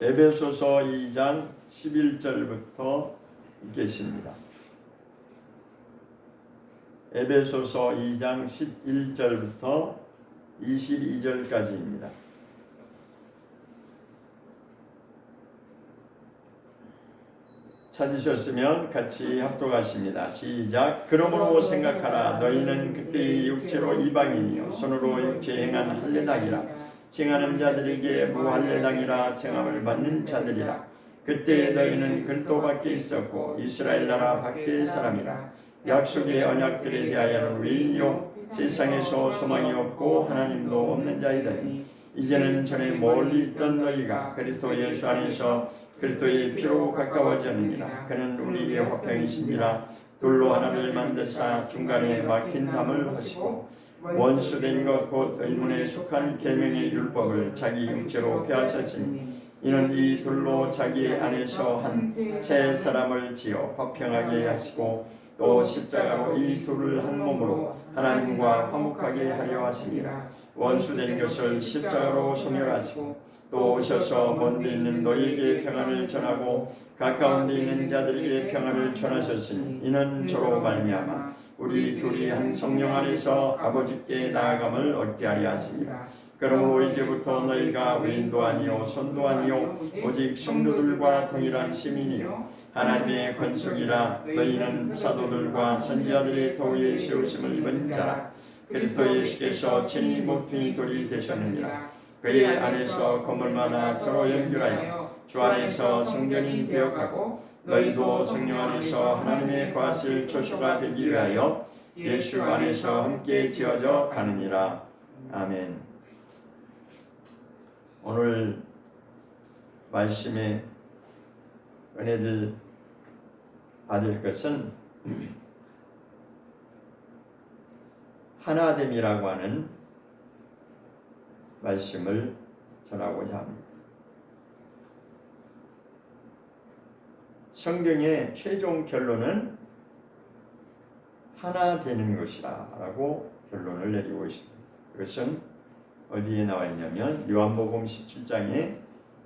에베소서 2장 11절부터 읽겠습니다. 에베소서 2장 11절부터 22절까지입니다. 찾으셨으면 같이 합독하십니다. 시작. 그러므로 생각하라. 너희는 그때의 육체로 이방인이요 손으로 육체 행한 할례당이라 칭하는 자들에게 무할례당이라 칭함을 받는 자들이라. 그때 너희는 그리스도 밖에 있었고 이스라엘 나라 밖의 사람이라. 약속의 언약들에 대하여는 외인이요 세상에서 소망이 없고 하나님도 없는 자이더니 이제는 전에 멀리 있던 너희가 그리스도 예수 안에서 그리스도의 피로 가까워졌느니라. 그는 우리의 화평이시니라. 둘로 하나를 만드사 중간에 막힌 담을 하시고 원수된 것 곧 의문에 속한 계명의 율법을 자기 육체로 폐하셨으니 이는 이 둘로 자기 안에서 한 새 사람을 지어 화평하게 하시고 또 십자가로 이 둘을 한 몸으로 하나님과 화목하게 하려 하시니라. 원수된 것을 십자가로 소멸하시고 또 오셔서 먼데 있는 너희에게 평안을 전하고 가까운 데 있는 자들에게 평안을 전하셨으니 이는 저로 말미암아 우리 둘이 한 성령 안에서 아버지께 나아감을 얻게 하려 하시니라. 그러므로 이제부터 너희가 외인도 아니요 손도 아니요 오직 성도들과 동일한 시민이요 하나님의 권속이라. 너희는 사도들과 선지자들의 도위에 세우심을 입은 자라. 그리스도 예수께서 친히 모퉁이 돌이 되셨느니라. 그의 안에서 건물마다 서로 연결하여 주 안에서 성전이 되어가고 너희도 성령 안에서 하나님의 거하실 조수가 되기 위하여 예수 안에서 함께 지어져 가느니라. 아멘. 오늘 말씀의 은혜를 받을 것은 하나됨이라고 하는 말씀을 전하고자 합니다. 성경의 최종 결론은 하나 되는 것이라 라고 결론을 내리고 있습니다. 그것은 어디에 나와 있냐면 요한복음 17장에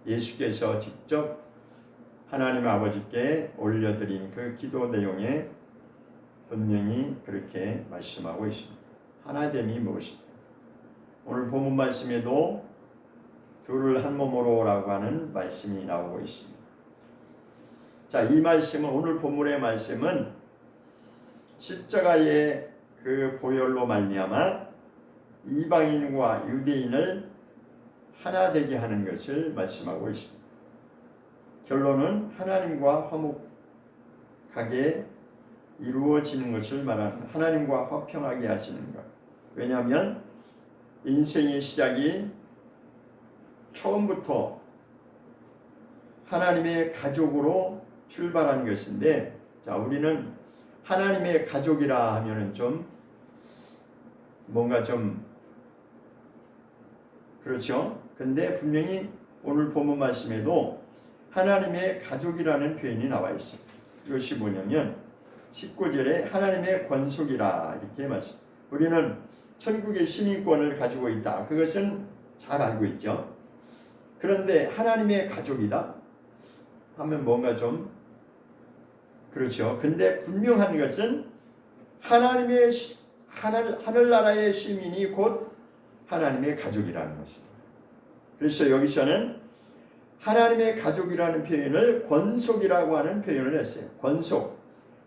예수께서 직접 하나님 아버지께 올려드린 그 기도 내용에 분명히 그렇게 말씀하고 있습니다. 하나됨이 무엇이냐? 오늘 본문 말씀에도 둘을 한 몸으로 라고 하는 말씀이 나오고 있습니다. 자, 이 말씀은 오늘 본문의 말씀은 십자가의 그 보혈로 말미암아 이방인과 유대인을 하나 되게 하는 것을 말씀하고 있습니다. 결론은 하나님과 화목하게 이루어지는 것을 말하는 하나님과 화평하게 하시는 것. 왜냐하면 인생의 시작이 처음부터 하나님의 가족으로 출발하는 것인데, 자, 우리는 하나님의 가족이라 하면은 좀 뭔가 좀 그렇죠? 근데 분명히 오늘 본문 말씀에도 하나님의 가족이라는 표현이 나와 있습니다. 이것이 뭐냐면 19절에 하나님의 권속이라 이렇게 말씀. 우리는 천국의 시민권을 가지고 있다. 그것은 잘 알고 있죠. 그런데 하나님의 가족이다 하면 뭔가 좀 그렇죠. 근데 분명한 것은 하나님의 하늘나라의 시민이 곧 하나님의 가족이라는 것입니다. 그래서 여기서는 하나님의 가족이라는 표현을 권속이라고 하는 표현을 했어요.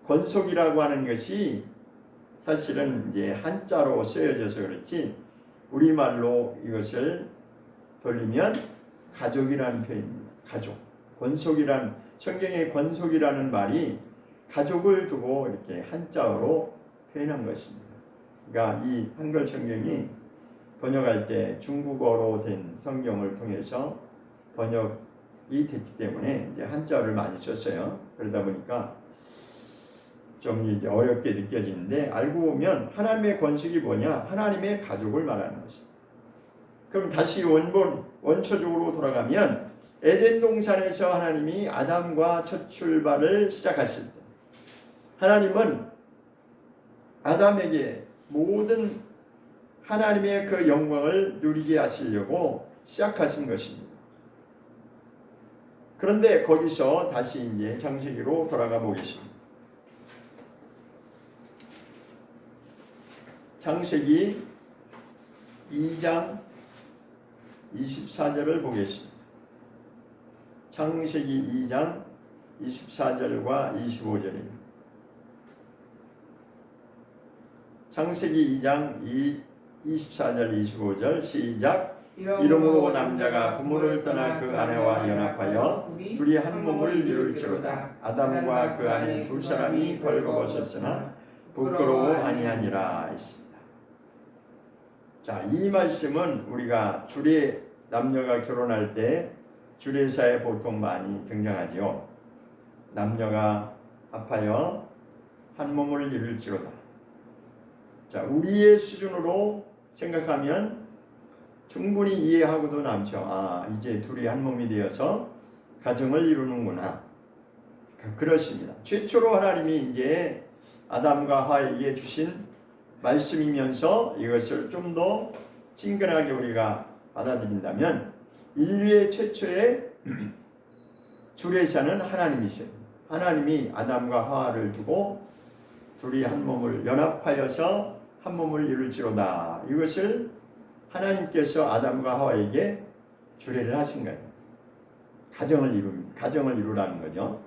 권속이라고 하는 것이 사실은 이제 한자로 쓰여져서 그렇지 우리말로 이것을 돌리면 가족이라는 표현입니다. 가족. 권속이란 성경의 권속이라는 말이 가족을 두고 이렇게 한자어로 표현한 것입니다. 그러니까 이 한글 성경이 번역할 때 중국어로 된 성경을 통해서 번역이 됐기 때문에 이제 한자어를 많이 썼어요. 그러다 보니까 좀 이제 어렵게 느껴지는데 알고 보면 하나님의 권속이 뭐냐? 하나님의 가족을 말하는 것입니다. 그럼 다시 원초적으로 돌아가면 에덴 동산에서 하나님이 아담과 첫 출발을 시작하실 때 하나님은 아담에게 모든 하나님의 그 영광을 누리게 하시려고 시작하신 것입니다. 그런데 거기서 다시 이제 창세기로 돌아가 보겠습니다. 창세기 2장 24절을 보겠습니다. 창세기 2장 24절과 25절입니다. 창세기 2장 24절 25절 시작. 이러므로 남자가 부모를 떠나 그 아내와 연합하여 둘이 한 몸을 이룰지로다. 아담과 그 아내 두 사람이 벌거벗었으나 부끄러워 아니하니라 했습니다. 자, 이 말씀은 우리가 주례 남녀가 결혼할 때 주례사에 보통 많이 등장하지요. 남녀가 합하여 한 몸을 이룰지로다. 자, 우리의 수준으로 생각하면 충분히 이해하고도 남죠. 아, 이제 둘이 한 몸이 되어서 가정을 이루는구나. 그렇습니다. 최초로 하나님이 이제 아담과 하와에게 주신 말씀이면서 이것을 좀 더 친근하게 우리가 받아들인다면 인류의 최초의 주례사는 하나님이셔요. 하나님이 아담과 하와를 두고 둘이 한 몸을 연합하여서 한 몸을 이룰지로다. 이것을 하나님께서 아담과 하와에게 주례를 하신 거예요. 가정을 이루라는 거죠.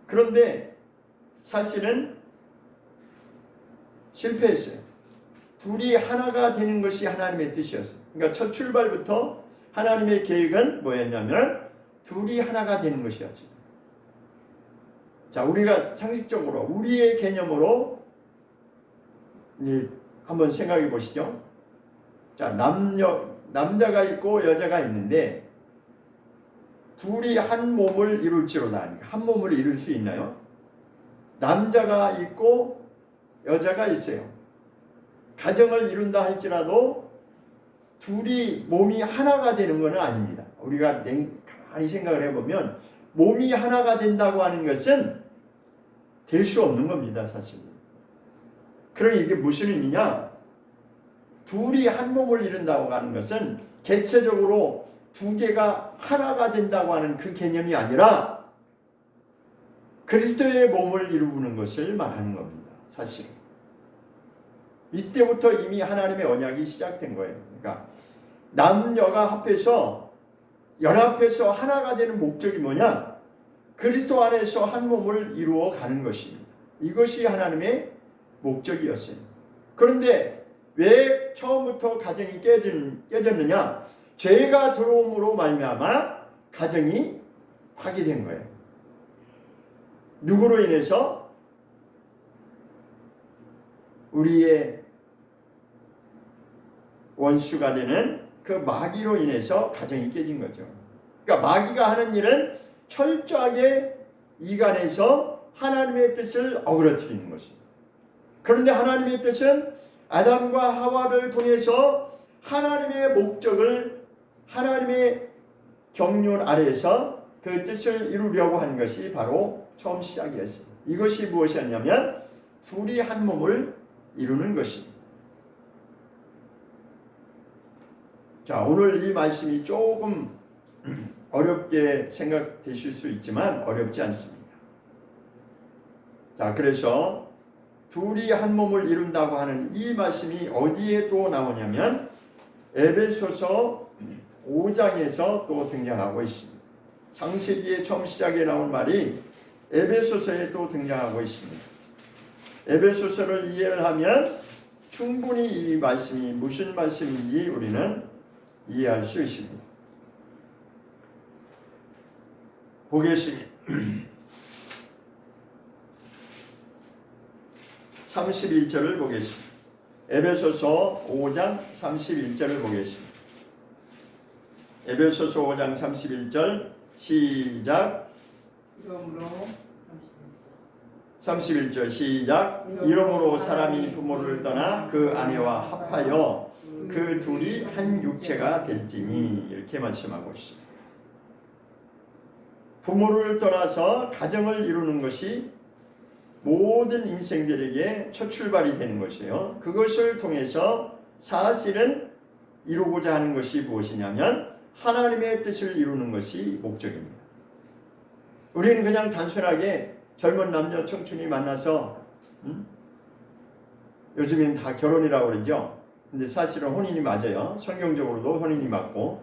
그런데 사실은 실패했어요. 둘이 하나가 되는 것이 하나님의 뜻이었어요. 그러니까 첫 출발부터 하나님의 계획은 뭐였냐면 둘이 하나가 되는 것이었죠. 자, 우리가 상식적으로 우리의 개념으로 이제 한번 생각해 보시죠. 자, 남자가 있고 여자가 있는데 둘이 한 몸을 이룰지로다. 한 몸을 이룰 수 있나요? 남자가 있고 여자가 있어요. 가정을 이룬다 할지라도 둘이 몸이 하나가 되는 것은 아닙니다. 우리가 가만히 생각을 해보면 몸이 하나가 된다고 하는 것은 될 수 없는 겁니다, 사실. 그러니 이게 무슨 의미냐? 둘이 한 몸을 이룬다고 하는 것은 개체적으로 두 개가 하나가 된다고 하는 그 개념이 아니라 그리스도의 몸을 이루는 것을 말하는 겁니다, 사실. 이때부터 이미 하나님의 언약이 시작된 거예요. 그러니까 남녀가 합해서 연합해서 하나가 되는 목적이 뭐냐? 그리스도 안에서 한 몸을 이루어 가는 것입니다. 이것이 하나님의 목적이었어요. 그런데 왜 처음부터 가정이 깨졌느냐? 죄가 들어옴으로 말미암아 가정이 파괴된 거예요. 누구로 인해서? 우리의 원수가 되는 그 마귀로 인해서 가정이 깨진 거죠. 그러니까 마귀가 하는 일은 철저하게 이간해서 하나님의 뜻을 어그러뜨리는 것입니다. 그런데 하나님의 뜻은 아담과 하와를 통해서 하나님의 목적을 하나님의 경륜 아래에서 그 뜻을 이루려고 하는 것이 바로 처음 시작이었습니다. 이것이 무엇이었냐면 둘이 한 몸을 이루는 것입니다. 자, 오늘 이 말씀이 조금 어렵게 생각되실 수 있지만 어렵지 않습니다. 자, 그래서 둘이 한 몸을 이룬다고 하는 이 말씀이 어디에 또 나오냐면 에베소서 5장에서 또 등장하고 있습니다. 창세기의 처음 시작에 나온 말이 에베소서에 또 등장하고 있습니다. 에베소서를 이해를 하면 충분히 이 말씀이 무슨 말씀인지 우리는 이해할 수 있습니다. 보겠습니다. 31절을 보겠습니다. 에베소서 5장 31절을 보겠습니다. 에베소서 5장 31절 시작. 31절 시작. 이러므로 사람이 부모를 떠나 그 아내와 합하여 그 둘이 한 육체가 될지니, 이렇게 말씀하고 있습니다. 부모를 떠나서 가정을 이루는 것이 모든 인생들에게 첫 출발이 되는 것이에요. 그것을 통해서 사실은 이루고자 하는 것이 무엇이냐면 하나님의 뜻을 이루는 것이 목적입니다. 우리는 그냥 단순하게 젊은 남녀 청춘이 만나서 요즘엔 다 결혼이라고 그러죠. 근데 사실은 혼인이 맞아요. 성경적으로도 혼인이 맞고,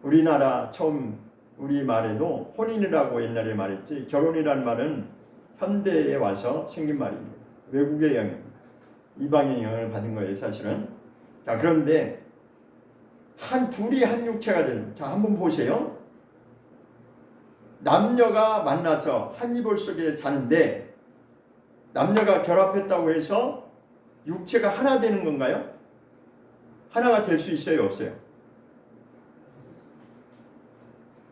우리나라 처음 우리 말에도 혼인이라고 옛날에 말했지, 결혼이라는 말은 현대에 와서 생긴 말입니다. 외국의 영향입니다. 이방의 영향을 받은 거예요, 사실은. 자, 그런데 둘이 한 육체가 되는, 자, 한번 보세요. 남녀가 만나서 한 이불 속에 자는데 남녀가 결합했다고 해서 육체가 하나 되는 건가요? 하나가 될 수 있어요, 없어요?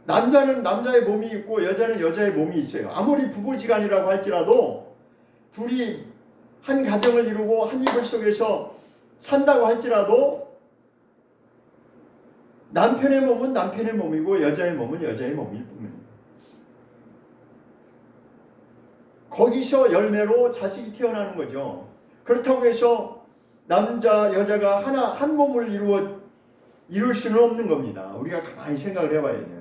남자는 남자의 몸이 있고 여자는 여자의 몸이 있어요. 아무리 부부지간이라고 할지라도 둘이 한 가정을 이루고 한 이불 속에서 산다고 할지라도 남편의 몸은 남편의 몸이고 여자의 몸은 여자의 몸일 뿐입니다. 거기서 열매로 자식이 태어나는 거죠. 그렇다고 해서 남자 여자가 한 몸을 이룰 수는 없는 겁니다. 우리가 가만히 생각을 해봐야 돼요.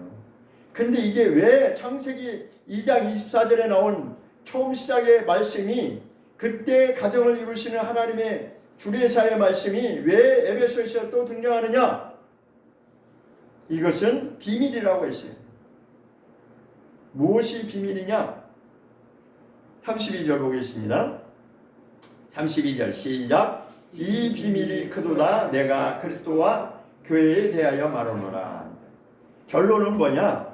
근데 이게 왜 창세기 2장 24절에 나온 처음 시작의 말씀이, 그때 가정을 이루시는 하나님의 주례사의 말씀이 왜 에베소에서 또 등장하느냐? 이것은 비밀이라고 했어요. 무엇이 비밀이냐? 32절 보겠습니다. 32절 시작. 이 비밀이 크도다 내가 그리스도와 교회에 대하여 말하노라. 결론은 뭐냐?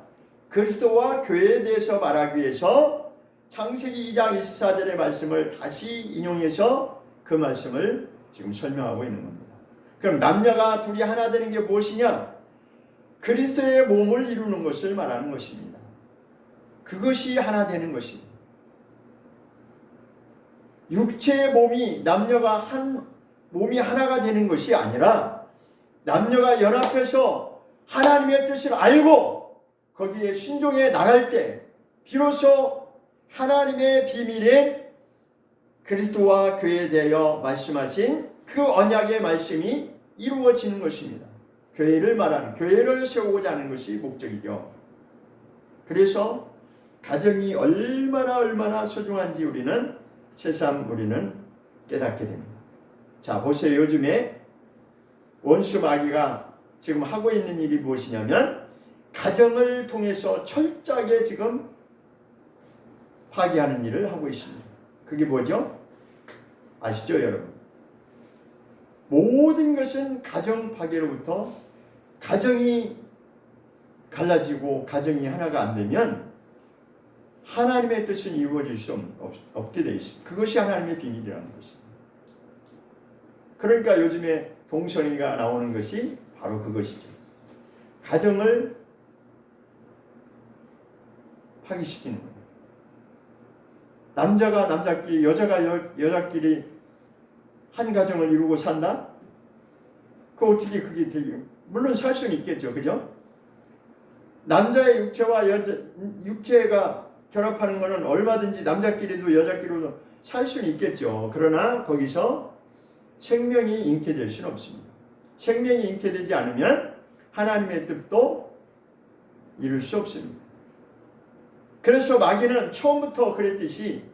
그리스도와 교회에 대해서 말하기 위해서 창세기 2장 24절의 말씀을 다시 인용해서 그 말씀을 지금 설명하고 있는 겁니다. 그럼 남녀가 둘이 하나 되는 게 무엇이냐? 그리스도의 몸을 이루는 것을 말하는 것입니다. 그것이 하나 되는 것입니다. 육체의 몸이, 남녀가 몸이 하나가 되는 것이 아니라 남녀가 연합해서 하나님의 뜻을 알고 거기에 순종해 나갈 때 비로소 하나님의 비밀인 그리스도와 교회에 대하여 말씀하신 그 언약의 말씀이 이루어지는 것입니다. 교회를 말하는, 교회를 세우고자 하는 것이 목적이죠. 그래서 가정이 얼마나 소중한지 새삼 우리는 깨닫게 됩니다. 자, 보세요. 요즘에 원수 마귀가 지금 하고 있는 일이 무엇이냐면 가정을 통해서 철저하게 지금 파괴하는 일을 하고 있습니다. 그게 뭐죠? 아시죠, 여러분? 모든 것은 가정 파괴로부터, 가정이 갈라지고 가정이 하나가 안 되면 하나님의 뜻은 이루어질 수 없게 되어 있습니다. 그것이 하나님의 비밀이라는 것입니다. 그러니까 요즘에 동성애가 나오는 것이 바로 그것이죠. 가정을 파괴시키는 거예요. 남자가 남자끼리, 여자가 여자끼리 한 가정을 이루고 산다? 어떻게 그게 되게, 물론 살 수는 있겠죠. 그죠? 남자의 육체와 육체가 결합하는 것은 얼마든지 남자끼리도 여자끼리도 살 수는 있겠죠. 그러나 거기서 생명이 잉태될 수는 없습니다. 생명이 잉태되지 않으면 하나님의 뜻도 이룰 수 없습니다. 그래서 마귀는 처음부터 그랬듯이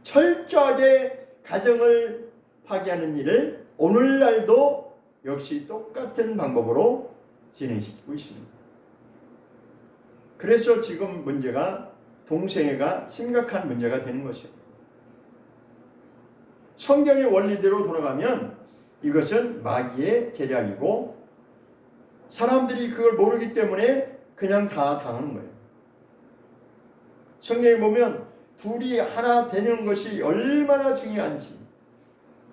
철저하게 가정을 파괴하는 일을 오늘날도 역시 똑같은 방법으로 진행시키고 있습니다. 그래서 지금 문제가, 동성애가 심각한 문제가 되는 것이죠. 성경의 원리대로 돌아가면 이것은 마귀의 계략이고 사람들이 그걸 모르기 때문에 그냥 다 당하는 거예요. 성경에 보면 둘이 하나 되는 것이 얼마나 중요한지,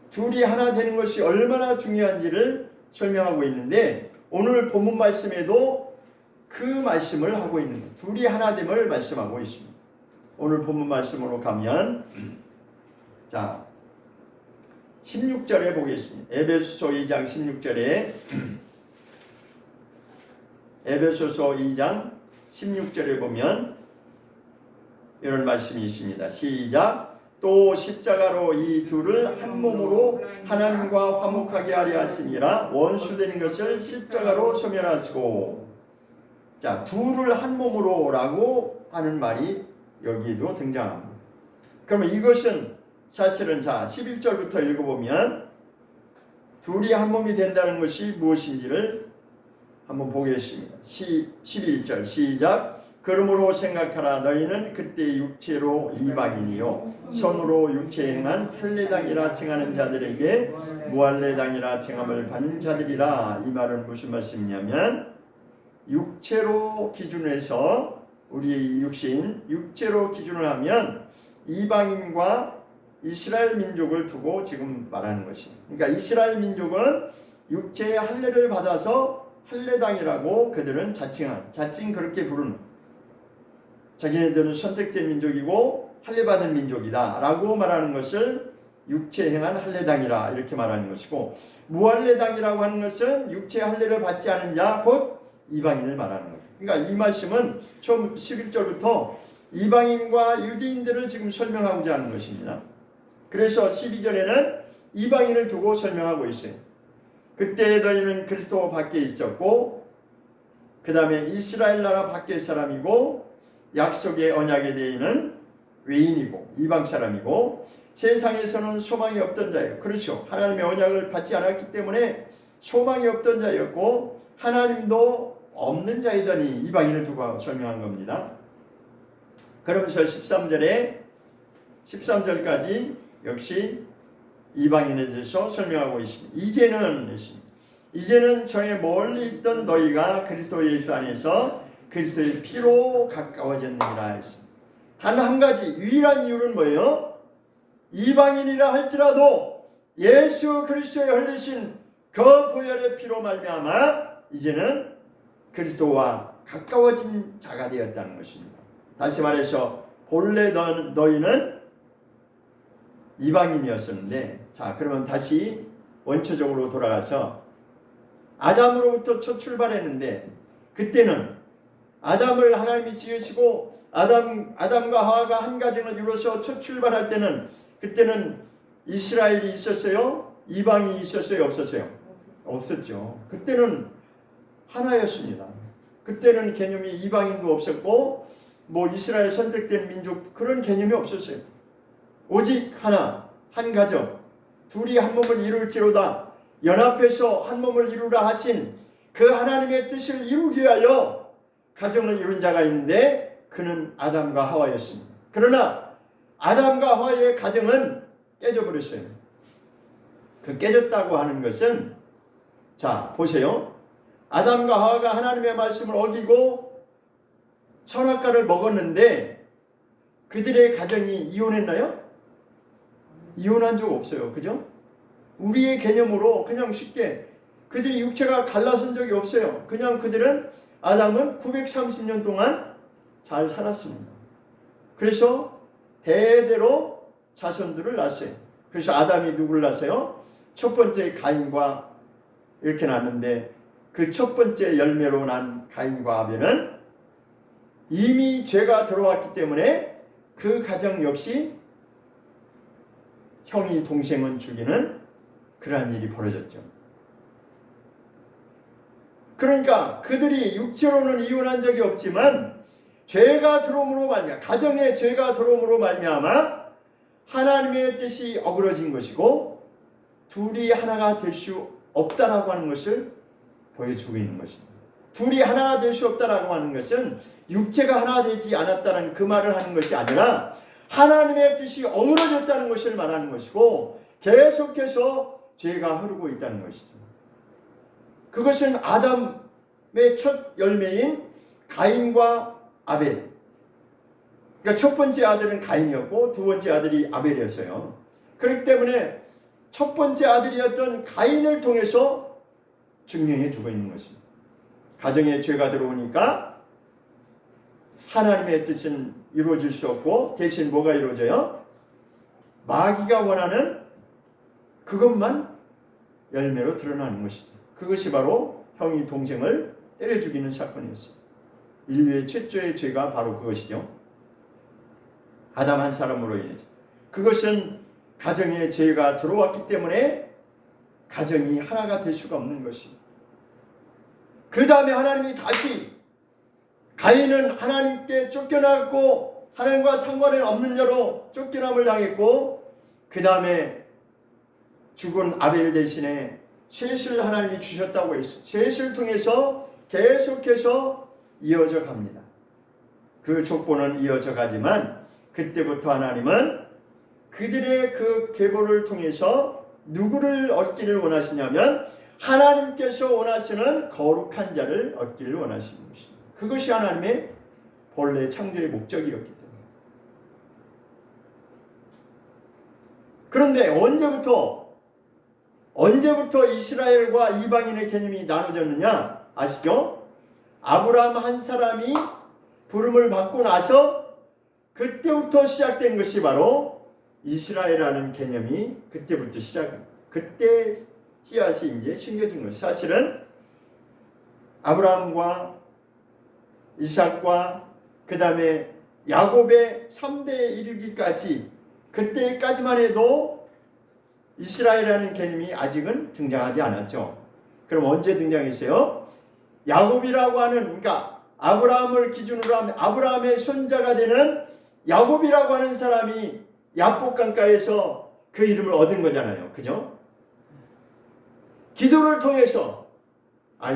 둘이 하나 되는 것이 얼마나 중요한지를 설명하고 있는데, 오늘 본문 말씀에도 그 말씀을 하고 있는 거예요. 둘이 하나됨을 말씀하고 있습니다. 오늘 본문 말씀으로 가면 자 16절에 보겠습니다. 에베소서 2장 16절에 에베소서 2장 16절에 보면 이런 말씀이 있습니다. 시작. 또 십자가로 이 둘을 한 몸으로 하나님과 화목하게 하려 하시니라. 원수되는 것을 십자가로 소멸하시고. 자, 둘을 한 몸으로라고 하는 말이 여기도 등장합니다. 그러면 이것은 사실은 자 11절부터 읽어보면 둘이 한 몸이 된다는 것이 무엇인지를 한번 보겠습니다. 11절 시작. 그러므로 생각하라. 너희는 그때 육체로 이방인이요 손으로 육체 행한 할례당이라 칭하는 자들에게 무할례당이라 칭함을 받는 자들이라. 이 말은 무슨 말씀이냐면 육체로 기준해서 우리의 육신 육체로 기준을 하면 이방인과 이스라엘 민족을 두고 지금 말하는 것입니다. 그러니까 이스라엘 민족은 육체의 할례를 받아서 할례당이라고 그들은 자칭 그렇게 부르는, 자기네들은 선택된 민족이고 할례받은 민족이다 라고 말하는 것을 육체 행한 할례당이라 이렇게 말하는 것이고, 무할례당이라고 하는 것은 육체 할례를 받지 않은 자 곧 이방인을 말하는 거예요. 그러니까 이 말씀은 처음 11절부터 이방인과 유대인들을 지금 설명하고자 하는 것입니다. 그래서 12절에는 이방인을 두고 설명하고 있어요. 그때 너희는 그리스도 밖에 있었고 그 다음에 이스라엘 나라 밖의 사람이고 약속의 언약에 대해는 외인이고 이방 사람이고 세상에서는 소망이 없던 자예요. 그렇죠. 하나님의 언약을 받지 않았기 때문에 소망이 없던 자였고 하나님도 없는 자이더니 이방인을 두고 설명한 겁니다. 그러면서 13절까지 역시 이방인에 대해서 설명하고 있습니다. 이제는 저의 멀리 있던 너희가 그리스도 예수 안에서 그리스도의 피로 가까워졌느니라 했습니다. 단 한 가지 유일한 이유는 뭐예요? 이방인이라 할지라도 예수 그리스도의 흘리신 그 보혈의 피로 말미암아 이제는 그리스도와 가까워진 자가 되었다는 것입니다. 다시 말해서 본래 너희는 이방인이었었는데, 자 그러면 다시 원초적으로 돌아가서 아담으로부터 첫 출발했는데, 그때는 아담을 하나님이 지으시고 아담과 하와가 한 가정을 이루어서 첫 출발할 때는 그때는 이스라엘이 있었어요? 이방인이 있었어요? 없었어요? 없었죠. 그때는 하나였습니다. 그때는 개념이 이방인도 없었고 뭐 이스라엘 선택된 민족 그런 개념이 없었어요. 오직 하나, 한 가정, 둘이 한 몸을 이룰지로다 연합해서 한 몸을 이루라 하신 그 하나님의 뜻을 이루기 위하여 가정을 이룬 자가 있는데 그는 아담과 하와였습니다. 그러나 아담과 하와의 가정은 깨져버렸어요. 그 깨졌다고 하는 것은, 자 보세요. 아담과 하와가 하나님의 말씀을 어기고 선악과를 먹었는데 그들의 가정이 이혼했나요? 이혼한 적 없어요. 그죠? 우리의 개념으로 그냥 쉽게 그들이 육체가 갈라선 적이 없어요. 그냥 그들은 아담은 930년 동안 잘 살았습니다. 그래서 대대로 자손들을 낳았어요. 그래서 아담이 누구를 낳았어요? 첫 번째 가인과 이렇게 낳았는데 그 첫 번째 열매로 난 가인과 아벨은 이미 죄가 들어왔기 때문에 그 가정 역시 형이 동생은 죽이는 그러한 일이 벌어졌죠. 그러니까 그들이 육체로는 이혼한 적이 없지만 죄가 들어옴으로 말미암아, 가정에 죄가 들어옴으로 말미암아 하나님의 뜻이 어그러진 것이고 둘이 하나가 될 수 없다라고 하는 것을 보여주고 있는 것입니다. 둘이 하나가 될 수 없다라고 하는 것은 육체가 하나 되지 않았다는 그 말을 하는 것이 아니라 하나님의 뜻이 어우러졌다는 것을 말하는 것이고 계속해서 죄가 흐르고 있다는 것이죠. 그것은 아담의 첫 열매인 가인과 아벨, 그러니까 첫 번째 아들은 가인이었고 두 번째 아들이 아벨이었어요. 그렇기 때문에 첫 번째 아들이었던 가인을 통해서 증명해 주고 있는 것입니다. 가정에 죄가 들어오니까 하나님의 뜻은 이루어질 수 없고 대신 뭐가 이루어져요? 마귀가 원하는 그것만 열매로 드러나는 것이죠. 그것이 바로 형이 동생을 때려 죽이는 사건이었어요. 인류의 최초의 죄가 바로 그것이죠. 아담 한 사람으로 인해서. 그것은 가정에 죄가 들어왔기 때문에 가정이 하나가 될 수가 없는 것입니다. 그 다음에 하나님이 다시 가인은 하나님께 쫓겨나고 하나님과 상관은 없는 자로 쫓겨남을 당했고, 그 다음에 죽은 아벨 대신에 셋을 하나님이 주셨다고 했어요. 셋을 통해서 계속해서 이어져 갑니다. 그 족보는 이어져 가지만 그때부터 하나님은 그들의 그 계보를 통해서 누구를 얻기를 원하시냐면 하나님께서 원하시는 거룩한 자를 얻기를 원하시는 것입니다. 그것이 하나님의 본래 창조의 목적이었기 때문에. 그런데 언제부터 이스라엘과 이방인의 개념이 나눠졌느냐 아시죠? 아브라함 한 사람이 부름을 받고 나서 그때부터 시작된 것이 바로 이스라엘이라는 개념이 그때부터 시작합니다. 그때 씨앗이 이제 심겨진 것이 사실은 아브라함과 이삭과 그 다음에 야곱의 3대에 이르기까지 그때까지만 해도 이스라엘이라는 개념이 아직은 등장하지 않았죠. 그럼 언제 등장했어요? 야곱이라고 하는, 그러니까 아브라함을 기준으로 하면 아브라함의 손자가 되는 야곱이라고 하는 사람이 야복 강가에서 그 이름을 얻은 거잖아요. 그죠? 기도를 통해서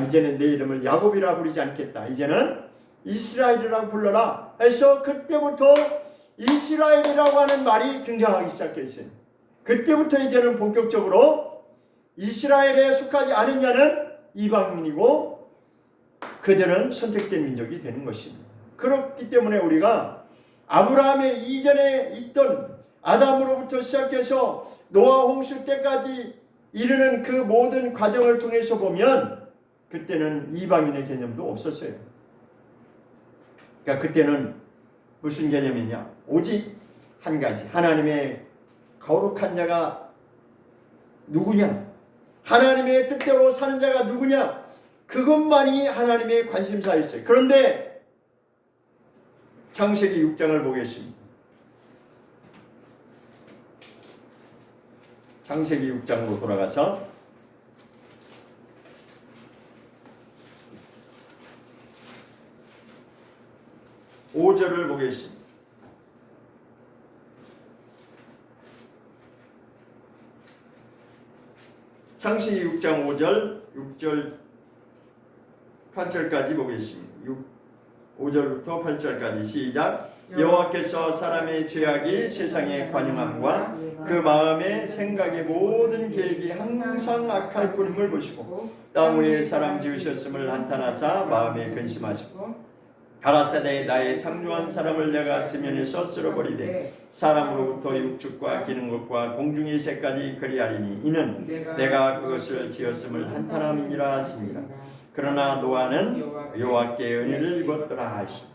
이제는 내 이름을 야곱이라 부르지 않겠다. 이제는 이스라엘이라고 불러라 해서 그때부터 이스라엘이라고 하는 말이 등장하기 시작했어요. 그때부터 이제는 본격적으로 이스라엘에 속하지 않은 자는 이방인이고 그들은 선택된 민족이 되는 것입니다. 그렇기 때문에 우리가 아브라함의 이전에 있던 아담으로부터 시작해서 노아 홍수 때까지 이르는 그 모든 과정을 통해서 보면 그때는 이방인의 개념도 없었어요. 그러니까 그때는 무슨 개념이냐? 오직 한 가지, 하나님의 거룩한 자가 누구냐? 하나님의 뜻대로 사는 자가 누구냐? 그것만이 하나님의 관심사였어요. 그런데 창세기 6장을 보겠습니다. 창세기 6장으로 돌아가서 (5절을) 보겠습니다. 창세기 6장 5절, 6절, 8절까지 보겠습니다. 5절부터 8절까지 시작. 여호와께서 사람의 죄악이 세상에 관영함과 그 마음의 생각의 모든 계획이 항상 악할 뿐임을 보시고 땅 위에 사람 지으셨음을 한탄하사 마음에 근심하시고 가라사대 나의 창조한 사람을 내가 지면에서 쓸어버리되 사람으로부터 육축과 기는 것과 공중의 새까지 그리하리니 이는 내가 그것을 지었음을 한탄함이니라 하시니라. 그러나 노아는 여호와께 은혜를 입었더라 하시니.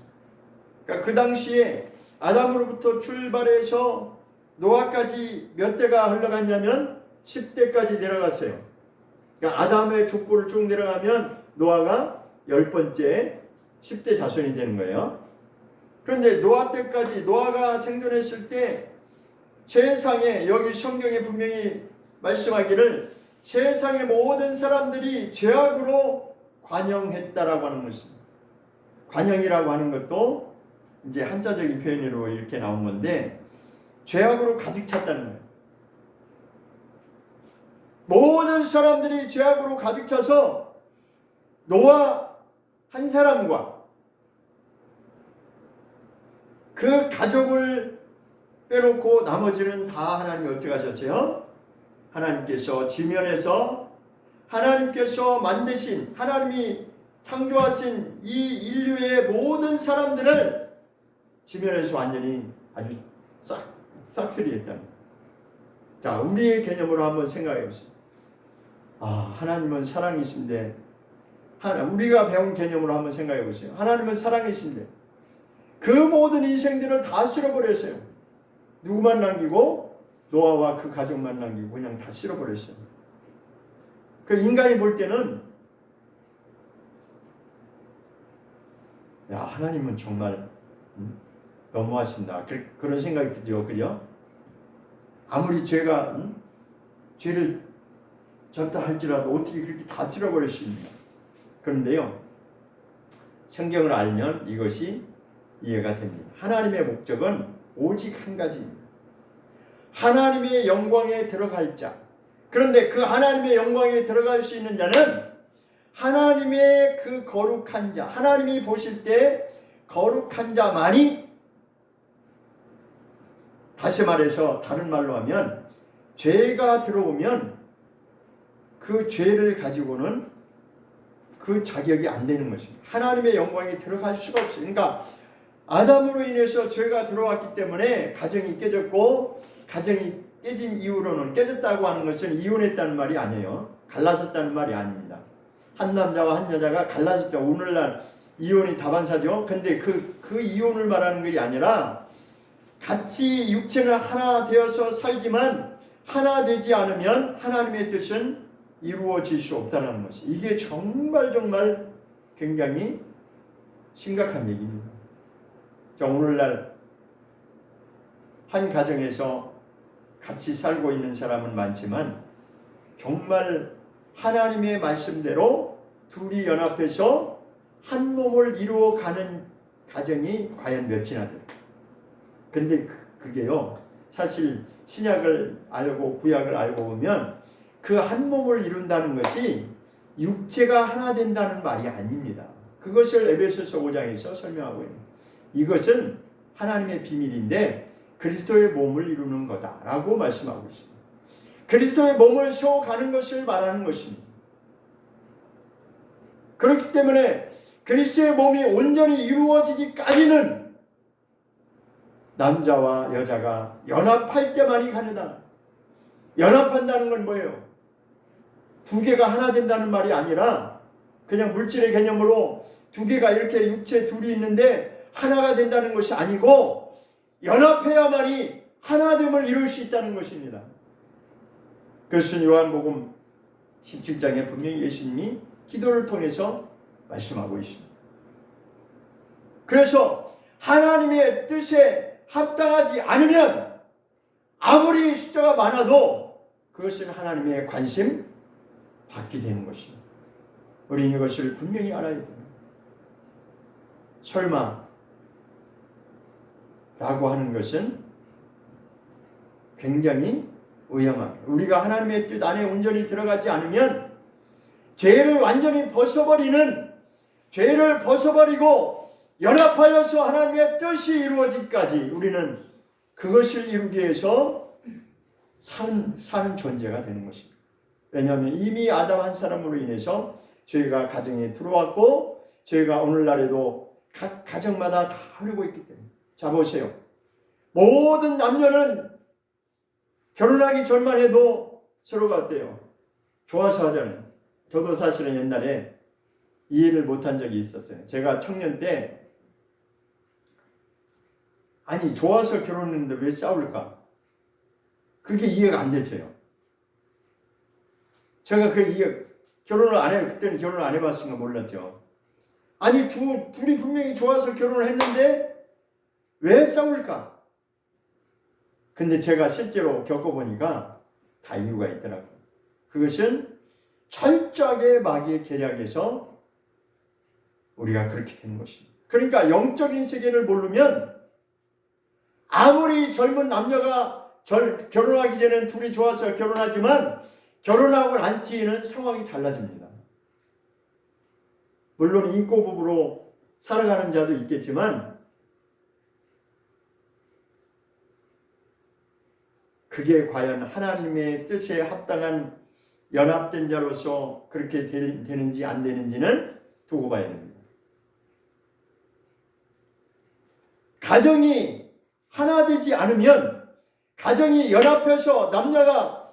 그러니까 그 당시에 아담으로부터 출발해서 노아까지 몇 대가 흘러갔냐면 10대까지 내려갔어요. 그러니까 아담의 족보를 쭉 내려가면 노아가 10번째 10대 자손이 되는 거예요. 그런데 노아 때까지 노아가 생존했을 때 세상에, 여기 성경에 분명히 말씀하기를 세상의 모든 사람들이 죄악으로 관영했다라고 하는 것입니다. 관영이라고 하는 것도 이제 한자적인 표현으로 이렇게 나온 건데 죄악으로 가득 찼다는 거예요. 모든 사람들이 죄악으로 가득 차서 노아 한 사람과 그 가족을 빼놓고 나머지는 다 하나님이 어떻게 하셨어요? 하나님께서 지면에서 하나님께서 만드신, 하나님이 창조하신 이 인류의 모든 사람들을 지면에서 완전히 아주 싹쓸이했다는. 자, 우리의 개념으로 한번 생각해 보세요. 하나님은 사랑이신데, 우리가 배운 개념으로 한번 생각해 보세요. 하나님은 사랑이신데 그 모든 인생들을 다 쓸어버렸어요. 누구만 남기고? 노아와 그 가족만 남기고 그냥 다 쓸어버렸어요. 그 인간이 볼 때는 하나님은 정말 너무하신다, 그런 생각이 들죠. 그죠? 아무리 죄를 졌다 할지라도 어떻게 그렇게 다 쓸어버렸습니까? 그런데요, 성경을 알면 이것이 이해가 됩니다. 하나님의 목적은 오직 한 가지입니다. 하나님의 영광에 들어갈 자. 그런데 그 하나님의 영광에 들어갈 수 있는 자는 하나님의 그 거룩한 자, 하나님이 보실 때 거룩한 자만이, 다시 말해서 다른 말로 하면 죄가 들어오면 그 죄를 가지고는 그 자격이 안 되는 것입니다. 하나님의 영광에 들어갈 수가 없어요. 그러니까 아담으로 인해서 죄가 들어왔기 때문에 가정이 깨졌고, 가정이 깨진 이후로는, 깨졌다고 하는 것은 이혼했다는 말이 아니에요. 갈라섰다는 말이 아닙니다. 한 남자와 한 여자가 갈라졌다. 오늘날 이혼이 다반사죠. 근데 그 이혼을 말하는 것이 아니라 같이 육체는 하나 되어서 살지만 하나 되지 않으면 하나님의 뜻은 이루어질 수 없다는 것이, 이게 정말 굉장히 심각한 얘기입니다. 오늘날 한 가정에서 같이 살고 있는 사람은 많지만 정말 하나님의 말씀대로 둘이 연합해서 한 몸을 이루어가는 가정이 과연 몇이나 돼요. 그런데 그게요, 사실 신약을 알고 구약을 알고 보면 그 한 몸을 이룬다는 것이 육체가 하나 된다는 말이 아닙니다. 그것을 에베소서 5장에서 설명하고 있는, 이것은 하나님의 비밀인데 그리스도의 몸을 이루는 거다라고 말씀하고 있습니다. 그리스도의 몸을 세워가는 것을 말하는 것입니다. 그렇기 때문에 그리스도의 몸이 온전히 이루어지기까지는 남자와 여자가 연합할 때만이 가능하다. 연합한다는 건 뭐예요? 두 개가 하나 된다는 말이 아니라 그냥 물질의 개념으로 두 개가 이렇게 육체 둘이 있는데 하나가 된다는 것이 아니고 연합해야만이 하나됨을 이룰 수 있다는 것입니다. 그것은 요한복음 17장에 분명히 예수님이 기도를 통해서 말씀하고 있습니다. 그래서 하나님의 뜻에 합당하지 않으면 아무리 숫자가 많아도 그것은 하나님의 관심 받게 되는 것입니다. 우리는 이것을 분명히 알아야 됩니다. 설마 라고 하는 것은 굉장히 위험합니다. 우리가 하나님의 뜻 안에 온전히 들어가지 않으면 죄를 완전히 벗어버리는, 죄를 벗어버리고 연합하여서 하나님의 뜻이 이루어지기까지 우리는 그것을 이루기 위해서 사는 존재가 되는 것입니다. 왜냐하면 이미 아담 한 사람으로 인해서 죄가 가정에 들어왔고 죄가 오늘날에도 각 가정마다 다 흐르고 있기 때문에. 자, 보세요. 모든 남녀는 결혼하기 전만 해도 서로가 어때요? 좋아서 하잖아요. 저도 사실은 옛날에 이해를 못한 적이 있었어요. 제가 청년 때, 아니 좋아서 결혼했는데 왜 싸울까? 그게 이해가 안 되세요. 제가 결혼을 안 해요. 그때는 결혼을 안 해봤으니까 몰랐죠. 아니 둘이 분명히 좋아서 결혼을 했는데 왜 싸울까? 근데 제가 실제로 겪어보니까 다 이유가 있더라고요. 그것은 철저하게 마귀의 계략에서 우리가 그렇게 되는 것입니다. 그러니까 영적인 세계를 모르면 아무리 젊은 남녀가 결혼하기 전에는 둘이 좋아서 결혼하지만 결혼하고 난 뒤에는 상황이 달라집니다. 물론 인꼬부부로 살아가는 자도 있겠지만 그게 과연 하나님의 뜻에 합당한 연합된 자로서 그렇게 되는지 안 되는지는 두고 봐야 됩니다. 가정이 하나 되지 않으면, 가정이 연합해서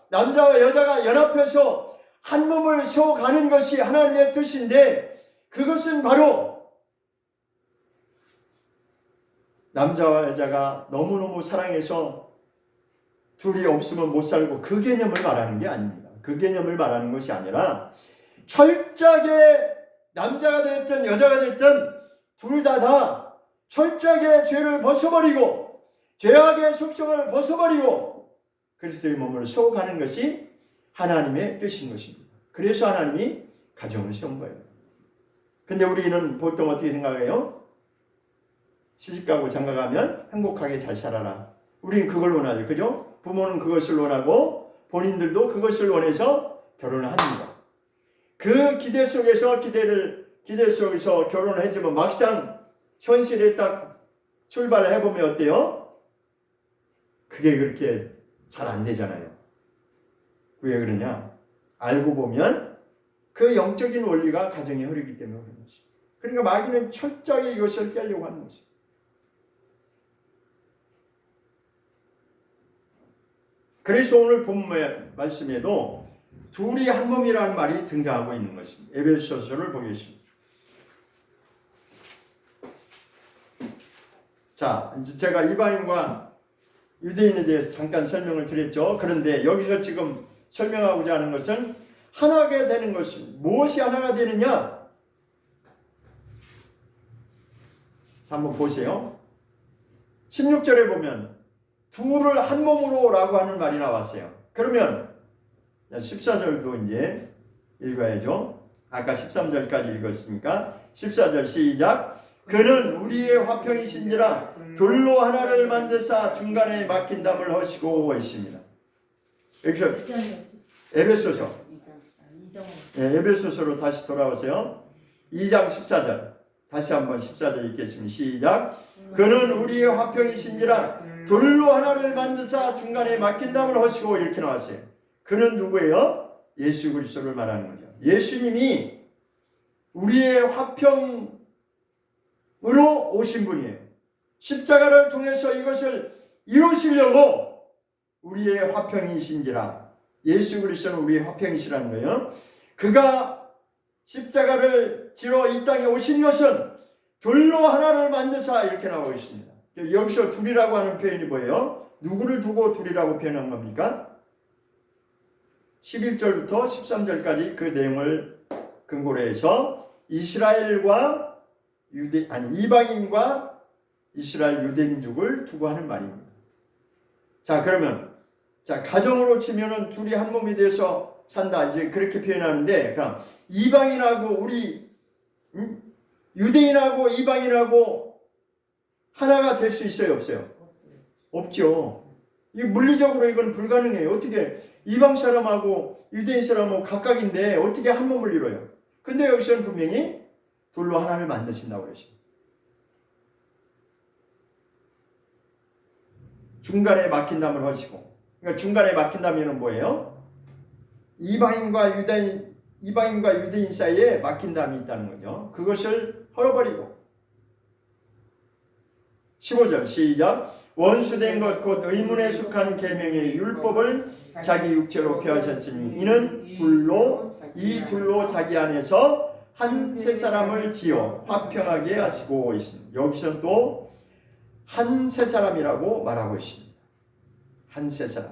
남자와 여자가 연합해서 한 몸을 세워가는 것이 하나님의 뜻인데, 그것은 바로 남자와 여자가 너무너무 사랑해서 둘이 없으면 못 살고 그 개념을 말하는 게 아닙니다. 그 개념을 말하는 것이 아니라 철저하게 남자가 됐든 여자가 됐든 둘 다 철저하게 죄를 벗어버리고 죄악의 속성을 벗어버리고 그리스도의 몸을 세워가는 것이 하나님의 뜻인 것입니다. 그래서 하나님이 가정을 세운 거예요. 근데 우리는 보통 어떻게 생각해요? 시집가고 장가가면 행복하게 잘 살아라. 우리는 그걸 원하죠. 그죠? 부모는 그것을 원하고 본인들도 그것을 원해서 결혼을 합니다. 그 기대 속에서 결혼을 해주면 막상 현실에 딱 출발을 해보면 어때요? 그게 그렇게 잘 안 되잖아요. 왜 그러냐? 알고 보면 그 영적인 원리가 가정에 흐르기 때문에 그런 것입니다. 그러니까 마귀는 철저히 이것을 깨려고 하는 것입니다. 그래서 오늘 본문의 말씀에도 둘이 한 몸이라는 말이 등장하고 있는 것입니다. 에베소서를 보겠습니다. 자, 제가 이방인과 유대인에 대해서 잠깐 설명을 드렸죠. 그런데 여기서 지금 설명하고자 하는 것은 하나가 되는 것이 무엇이 하나가 되느냐? 자, 한번 보세요. 16절에 보면 둘을 한 몸으로 라고 하는 말이 나왔어요. 그러면 14절도 이제 읽어야죠. 아까 13절까지 읽었으니까 14절 시작. 그는 우리의 화평이신지라 돌로 하나를 만드사 중간에 막힌 담을 허시고 있습니다. 여기서 에베소서, 에베소서로 다시 돌아오세요. 2장 14절 다시 한번 14절 읽겠습니다. 시작. 그는 우리의 화평이신지라 돌로 하나를 만드사 중간에 막힌 담을 허시고 이렇게 나왔어요. 그는 누구예요? 예수 그리스도를 말하는 거죠. 예수님이 우리의 화평 으로 오신 분이에요. 십자가를 통해서 이것을 이루시려고 우리의 화평이신지라. 예수 그리스도는 우리의 화평이시라는 거예요. 그가 십자가를 지러 이 땅에 오신 것은 돌로 하나를 만드사 이렇게 나오고 있습니다. 여기서 둘이라고 하는 표현이 뭐예요? 누구를 두고 둘이라고 표현한 겁니까? 11절부터 13절까지 그 내용을 근거로 해서 이스라엘과 이방인과 이스라엘 유대민족을 두고 하는 말입니다. 자, 그러면 가정으로 치면은 둘이 한 몸이 돼서 산다 이제 그렇게 표현하는데, 그럼 이방인하고 유대인하고 이방인하고 하나가 될 수 있어요, 없어요? 없죠. 이 물리적으로 이건 불가능해요. 어떻게 이방 사람하고 유대인 사람하고 각각인데 어떻게 한 몸을 이뤄요? 근데 여기서는 분명히 둘로 하나를 만드신다고 그러십니다. 중간에 막힌 담을 하시고, 그러니까 중간에 막힌 담이는 뭐예요? 이방인과 유대인 사이에 막힌 담이 있다는 거죠. 그것을 헐어버리고. 15절 시작. 원수된 것 곧 의문에 속한 계명의 율법을 자기 육체로 폐하셨으니 이는 이 둘로 자기 안에서 한 세 사람을 지어 화평하게 하시고 있습니다. 여기서는 또 한 세 사람이라고 말하고 있습니다. 한 세 사람.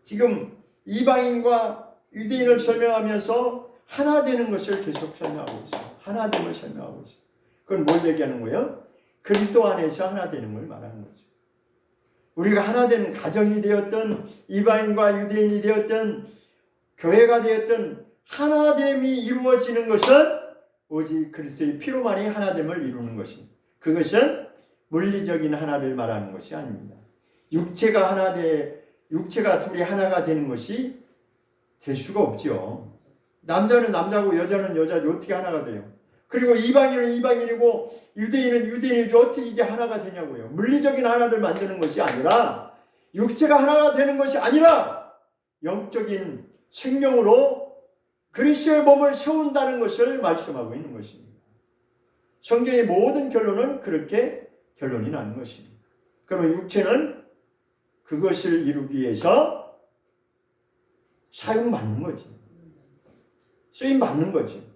지금 이방인과 유대인을 설명하면서 하나 되는 것을 계속 설명하고 있어요. 하나 됨을 설명하고 있어요. 그건 뭘 얘기하는 거예요? 그리스도 안에서 하나 되는 걸 말하는 거죠. 우리가 하나 되는 가정이 되었든 이방인과 유대인이 되었든 교회가 되었든 하나됨이 이루어지는 것은 오직 그리스도의 피로만이 하나됨을 이루는 것입니다. 그것은 물리적인 하나를 말하는 것이 아닙니다. 육체가 둘이 하나가 되는 것이 될 수가 없죠. 남자는 남자고 여자는 여자죠. 어떻게 하나가 돼요? 그리고 이방인은 이방인이고 유대인은 유대인이죠. 어떻게 이게 하나가 되냐고요. 물리적인 하나를 만드는 것이 아니라, 육체가 하나가 되는 것이 아니라 영적인 생명으로 그리스도의 몸을 세운다는 것을 말씀하고 있는 것입니다. 성경의 모든 결론은 그렇게 결론이 나는 것입니다. 그러면 육체는 그것을 이루기 위해서 사용받는 거지. 쓰임받는 거지.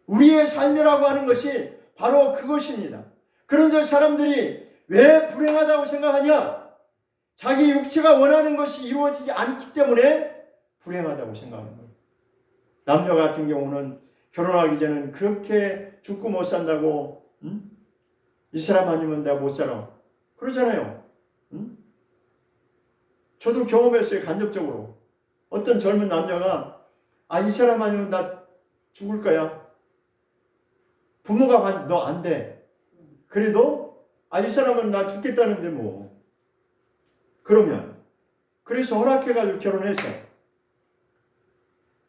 우리의 삶이라고 하는 것이 바로 그것입니다. 그런데 사람들이 왜 불행하다고 생각하냐? 자기 육체가 원하는 것이 이루어지지 않기 때문에 불행하다고 생각하는 거예요. 남녀 같은 경우는 결혼하기 전에는 그렇게 죽고 못 산다고, 이 사람 아니면 내가 못 살아. 그러잖아요. 저도 경험했어요. 간접적으로. 어떤 젊은 남자가 이 사람 아니면 나 죽을 거야. 부모가 너 안 돼. 그래도 이 사람은 나 죽겠다는데 뭐. 그러면 그래서 허락해가지고 결혼했어.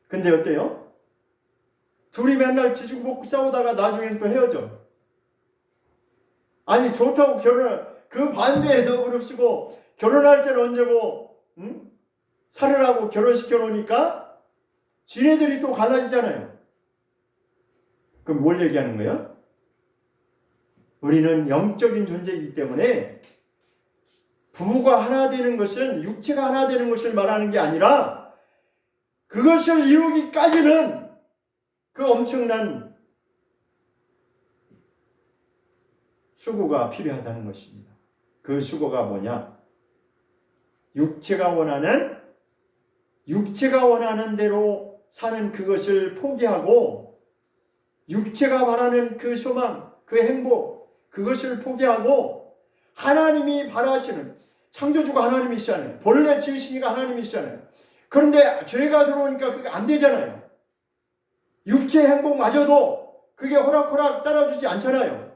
근데 어때요? 둘이 맨날 지지고 볶고 싸우다가 나중에는 또 헤어져. 아니 좋다고 그 반대에 더 무릅쓰고 결혼할 때는 언제고 살으라고 결혼시켜 놓으니까 지네들이 또 갈라지잖아요. 그럼 뭘 얘기하는 거예요? 우리는 영적인 존재이기 때문에 부부가 하나 되는 것은 육체가 하나 되는 것을 말하는 게 아니라 그것을 이루기까지는 그 엄청난 수고가 필요하다는 것입니다. 그 수고가 뭐냐? 육체가 원하는 대로 사는 그것을 포기하고 육체가 바라는 그 소망, 그 행복, 그것을 포기하고 하나님이 바라시는 창조주가 하나님이시잖아요. 본래 지으시니까 하나님이시잖아요. 그런데 죄가 들어오니까 그게 안 되잖아요. 육체 행복마저도 그게 호락호락 따라주지 않잖아요.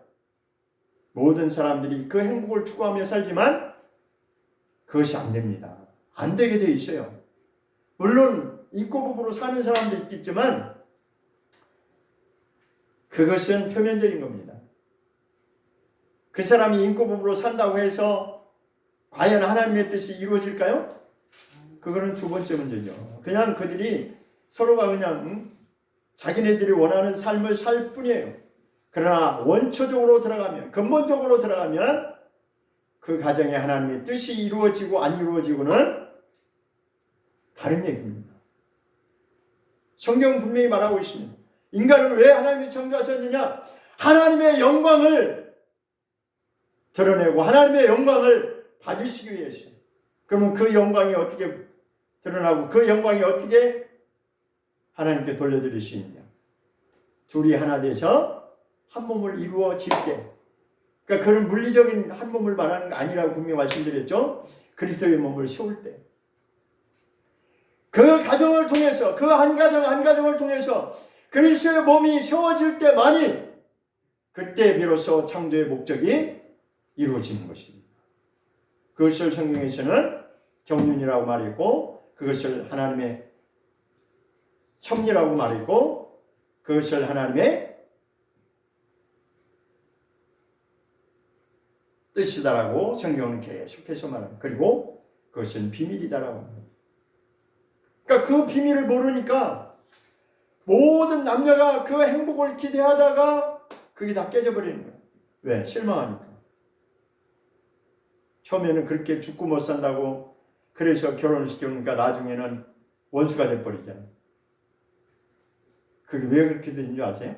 모든 사람들이 그 행복을 추구하며 살지만 그것이 안 됩니다. 안 되게 되어 있어요. 물론 인꼬부부로 사는 사람도 있겠지만 그것은 표면적인 겁니다. 그 사람이 인꼬부부로 산다고 해서 과연 하나님의 뜻이 이루어질까요? 그거는 두 번째 문제죠. 그냥 그들이 서로가 그냥 자기네들이 원하는 삶을 살 뿐이에요. 그러나 원초적으로 들어가면, 근본적으로 들어가면 그 가정에 하나님의 뜻이 이루어지고 안 이루어지고는 다른 얘기입니다. 성경은 분명히 말하고 있습니다. 인간을 왜 하나님이 창조하셨느냐? 하나님의 영광을 드러내고 하나님의 영광을 받으시기 위해서. 그러면 그 영광이 어떻게 드러나고 그 영광이 어떻게 하나님께 돌려드릴 수 있느냐? 둘이 하나 돼서 한 몸을 이루어질 때, 그러니까 그런 물리적인 한 몸을 말하는 게 아니라고 분명히 말씀드렸죠. 그리스도의 몸을 세울 때, 그 가정을 통해서, 그 한 가정을 통해서 그리스도의 몸이 세워질 때만이 그때 비로소 창조의 목적이 이루어지는 것입니다. 그것을 성경에서는 경륜이라고 말했고, 그것을 하나님의 섭리라고 말했고, 그것을 하나님의 뜻이다라고 성경은 계속해서 말합니다. 그리고 그것은 비밀이다라고 합니다. 그러니까 그 비밀을 모르니까 모든 남녀가 그 행복을 기대하다가 그게 다 깨져버리는 거예요. 왜? 실망하니까. 처음에는 그렇게 죽고 못 산다고 그래서 결혼을 시켜놓으니까 나중에는 원수가 돼버리잖아요. 그게 왜 그렇게 되는 줄 아세요?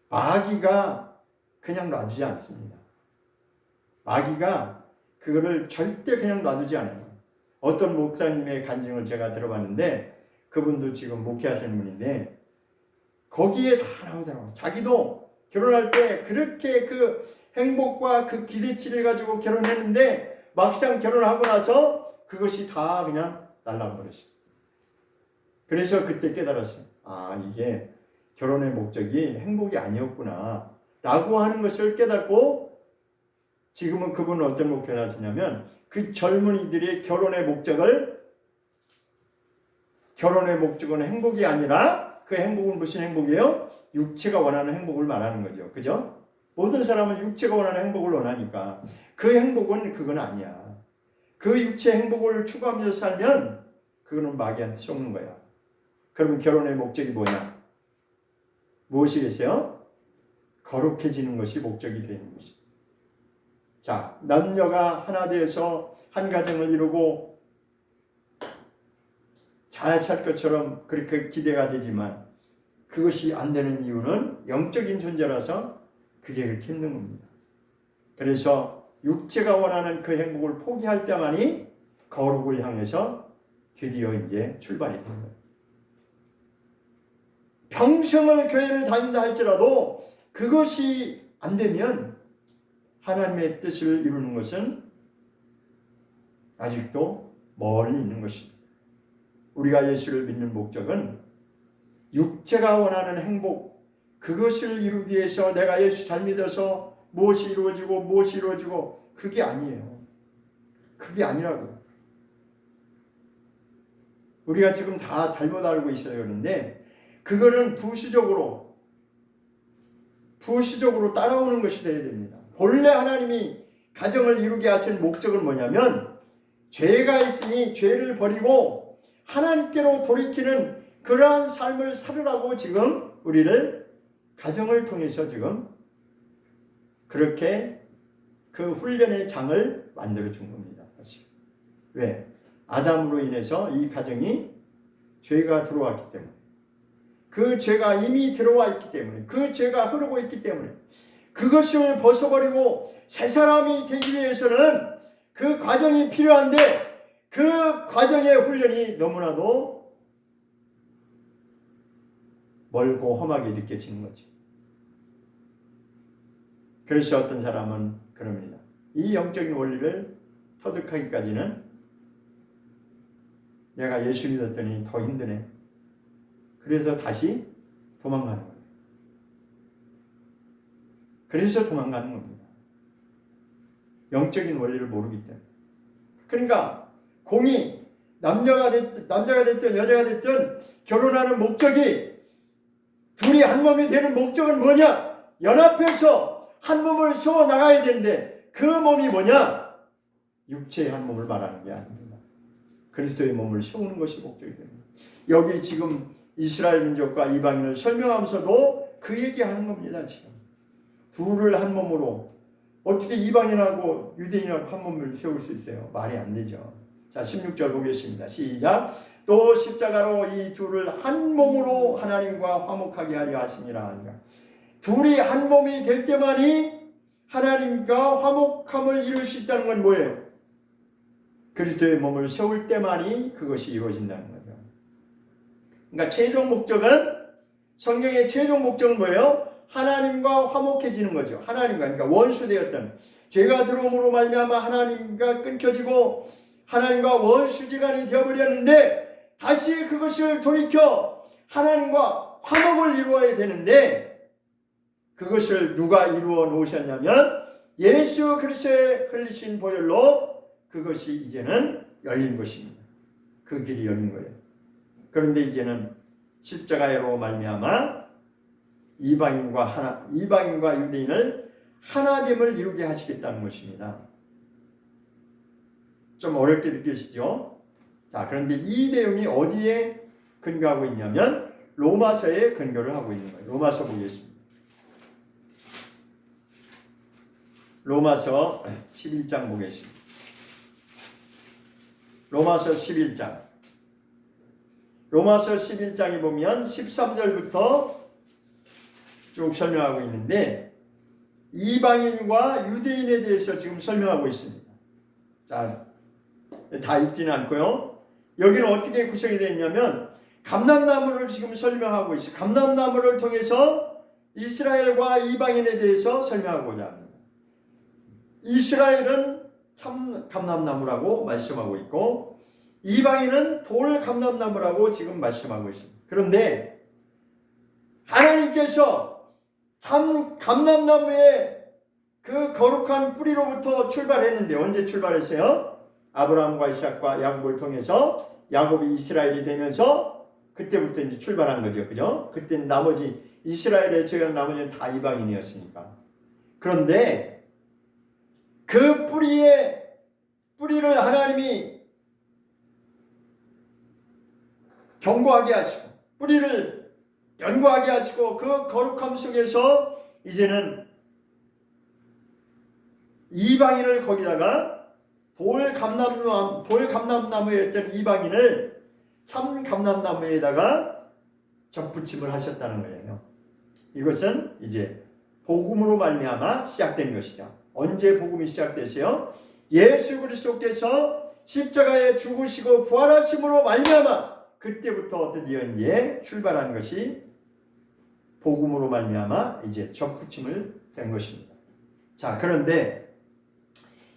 마귀가 그냥 놔두지 않습니다. 마귀가 그거를 절대 그냥 놔두지 않아요. 어떤 목사님의 간증을 제가 들어봤는데 그분도 지금 목회하시는 분인데 거기에 다 나오더라고요. 자기도 결혼할 때 그렇게 그 행복과 그 기대치를 가지고 결혼했는데 막상 결혼하고 나서 그것이 다 그냥 날라버렸어요. 그래서 그때 깨달았어요. 이게 결혼의 목적이 행복이 아니었구나 라고 하는 것을 깨닫고 지금은 그분은 어떤 목표를 하시냐면 그 젊은이들의 결혼의 목적은 행복이 아니라 그 행복은 무슨 행복이에요? 육체가 원하는 행복을 말하는 거죠. 그죠? 모든 사람은 육체가 원하는 행복을 원하니까 그 행복은 그건 아니야. 그 육체 행복을 추구하면서 살면 그거는 마귀한테 속는 거야. 그러면 결혼의 목적이 뭐냐? 무엇이겠어요? 거룩해지는 것이 목적이 되는 것이. 자, 남녀가 하나 되어서 한 가정을 이루고 잘 살 것처럼 그렇게 기대가 되지만 그것이 안 되는 이유는 영적인 존재라서 그게 그렇게 힘든 겁니다. 그래서 육체가 원하는 그 행복을 포기할 때만이 거룩을 향해서 드디어 이제 출발이 되는 거예요. 평생을 교회를 다닌다 할지라도 그것이 안 되면 하나님의 뜻을 이루는 것은 아직도 멀리 있는 것입니다. 우리가 예수를 믿는 목적은 육체가 원하는 행복, 그것을 이루기 위해서 내가 예수 잘 믿어서 무엇이 이루어지고 그게 아니에요. 그게 아니라고. 우리가 지금 다 잘못 알고 있어요. 그런데 그거는 부수적으로 따라오는 것이 되어야 됩니다. 본래 하나님이 가정을 이루게 하신 목적은 뭐냐면 죄가 있으니 죄를 버리고 하나님께로 돌이키는 그러한 삶을 살으라고 지금 우리를 가정을 통해서 지금 그렇게 그 훈련의 장을 만들어 준 겁니다. 왜? 아담으로 인해서 이 가정이 죄가 들어왔기 때문에, 그 죄가 이미 들어와 있기 때문에, 그 죄가 흐르고 있기 때문에 그것을 벗어버리고 새 사람이 되기 위해서는 그 과정이 필요한데 그 과정의 훈련이 너무나도 멀고 험하게 느껴지는 거죠. 그래서 어떤 사람은 그럽니다. 이 영적인 원리를 터득하기까지는 내가 예수 믿었더니 더 힘드네. 그래서 다시 도망가는 거예요. 그래서 도망가는 겁니다. 영적인 원리를 모르기 때문에. 그러니까 공이 남자가 됐든 여자가 됐든 결혼하는 목적이 둘이 한 몸이 되는 목적은 뭐냐? 연합해서 한 몸을 세워 나가야 되는데 그 몸이 뭐냐? 육체의 한 몸을 말하는 게 아닙니다. 그리스도의 몸을 세우는 것이 목적이 됩니다. 여기 지금 이스라엘 민족과 이방인을 설명하면서도 그 얘기하는 겁니다. 지금 둘을 한 몸으로 어떻게 이방인하고 유대인하고 한 몸을 세울 수 있어요? 말이 안 되죠. 자, 16절 보겠습니다. 시작. 또 십자가로 이 둘을 한 몸으로 하나님과 화목하게 하려 하시니라. 둘이 한 몸이 될 때만이 하나님과 화목함을 이룰 수 있다는 건 뭐예요? 그리스도의 몸을 세울 때만이 그것이 이루어진다는 거죠. 그러니까 최종 목적은, 성경의 최종 목적은 뭐예요? 하나님과 화목해지는 거죠. 하나님과, 그러니까 원수되었던, 죄가 들어옴으로 말미암아 하나님과 끊겨지고 하나님과 원수지간이 되어버렸는데 다시 그것을 돌이켜 하나님과 화목을 이루어야 되는데 그것을 누가 이루어 놓으셨냐면 예수 그리스도의 흘리신 보혈로 그것이 이제는 열린 것입니다. 그 길이 열린 거예요. 그런데 이제는 십자가로 말미암아 이방인과 유대인을 하나됨을 이루게 하시겠다는 것입니다. 좀 어렵게 느껴지죠? 자, 그런데 이 내용이 어디에 근거하고 있냐면 로마서에 근거를 하고 있는 거예요. 로마서 보겠습니다. 로마서 11장 보겠습니다. 로마서 11장. 로마서 11장에 보면 13절부터 쭉 설명하고 있는데 이방인과 유대인에 대해서 지금 설명하고 있습니다. 자, 다 읽지는 않고요. 여기는 어떻게 구성이 되어 있냐면 감람나무를 지금 설명하고 있어요. 감람나무를 통해서 이스라엘과 이방인에 대해서 설명하고자 합니다. 이스라엘은 참 감람나무라고 말씀하고 있고 이방인은 돌 감람나무라고 지금 말씀하고 있습니다. 그런데 하나님께서 참 감람나무의 그 거룩한 뿌리로부터 출발했는데 언제 출발했어요? 아브라함과 이삭과 야곱을 통해서 야곱이 이스라엘이 되면서 그때부터 이제 출발한 거죠. 그죠? 그때는 나머지 이스라엘의 제외한 나머지는 다 이방인이었으니까. 그런데 그 뿌리를 하나님이 견고하게 하시고 뿌리를 견고하게 하시고 그 거룩함 속에서 이제는 이방인을 거기다가 돌 감람나무였던 이방인을 참 감람나무에다가 접붙임을 하셨다는 거예요. 이것은 이제 복음으로 말미암아 시작된 것이죠. 언제 복음이 시작됐어요? 예수 그리스도께서 십자가에 죽으시고 부활하심으로 말미암아 그때부터 드디어 이제 출발한 것이 복음으로 말미암아 이제 접붙임을 된 것입니다. 자, 그런데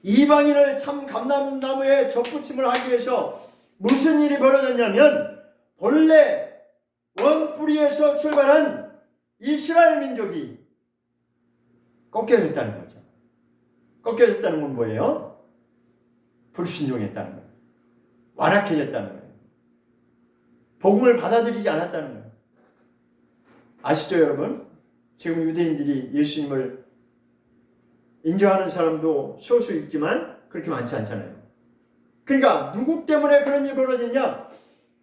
이방인을 참 감람나무에 접붙임을 하기 위해서 무슨 일이 벌어졌냐면 본래 원뿌리에서 출발한 이스라엘 민족이 꺾여졌다는 거죠. 꺾여졌다는 건 뭐예요? 불순종했다는 거예요. 완악해졌다는 거예요. 복음을 받아들이지 않았다는 거예요. 아시죠, 여러분? 지금 유대인들이 예수님을 인정하는 사람도 소수 있지만 그렇게 많지 않잖아요. 그러니까 누구 때문에 그런 일이 벌어졌냐?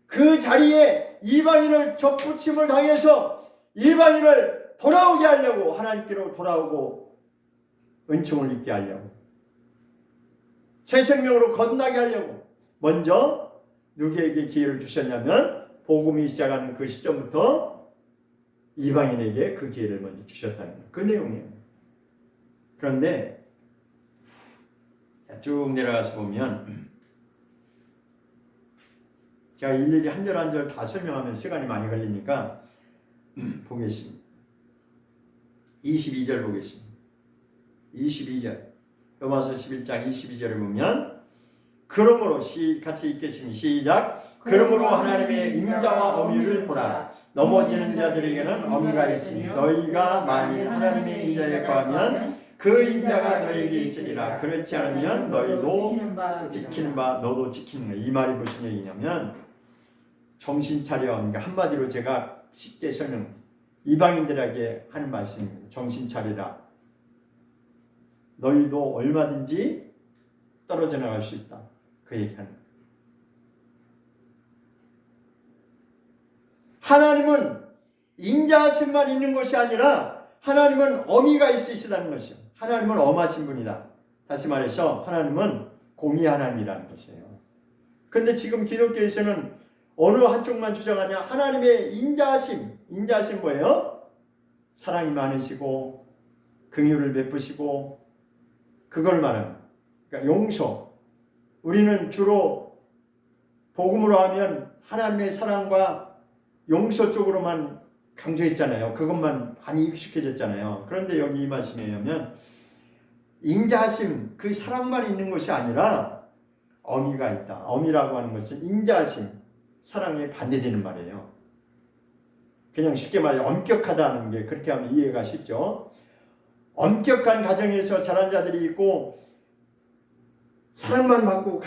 그 자리에 이방인을 접붙임을 당해서 이방인을 돌아오게 하려고, 하나님께로 돌아오고 은총을 입게 하려고, 새 생명으로 거듭나게 하려고 먼저 누구에게 기회를 주셨냐면 복음이 시작하는 그 시점부터 이방인에게 그 기회를 먼저 주셨다는 거예요. 그 내용이에요. 그런데 쭉 내려가서 보면 제가 일일이 한 절 한 절 다 설명하면 시간이 많이 걸리니까 보겠습니다. 22절 보겠습니다. 22절 로마서 11장 22절을 보면 그러므로 같이 읽겠습니다. 시작. 그러므로 하나님의 인자와 어미를 보라. 넘어지는 자들에게는 어미가 있으니 너희가 만일 하나님의 인자에 거하면 그 인자가 너에게 있으리라. 그렇지 않으면 너희도 지키는 바 너도 지키는 거야. 이 말이 무슨 얘기냐면 정신 차려. 그러니까 한마디로 제가 쉽게 설명, 이방인들에게 하는 말씀입니다. 정신 차리라. 너희도 얼마든지 떨어져 나갈 수 있다. 그 얘기하는 거예요. 하나님은 인자하심만 있는 것이 아니라 하나님은 어미가 있으시다는 것이요. 하나님은 엄하신 분이다. 다시 말해서 하나님은 공의 하나님이라는 것이에요. 그런데 지금 기독교에서는 어느 한쪽만 주장하냐? 하나님의 인자하심. 인자하심 뭐예요? 사랑이 많으시고 긍휼을 베푸시고 그걸 말하는. 그러니까 용서. 우리는 주로 복음으로 하면 하나님의 사랑과 용서 쪽으로만 강조했잖아요. 그것만 많이 익숙해졌잖아요. 그런데 여기 이 말씀에 의하면 인자하심, 그 사랑만 있는 것이 아니라 어미가 있다. 어미라고 하는 것은 인자하심, 사랑에 반대되는 말이에요. 그냥 쉽게 말해 엄격하다는 게 그렇게 하면 이해가 쉽죠. 엄격한 가정에서 자란 자들이 있고 사랑만 받고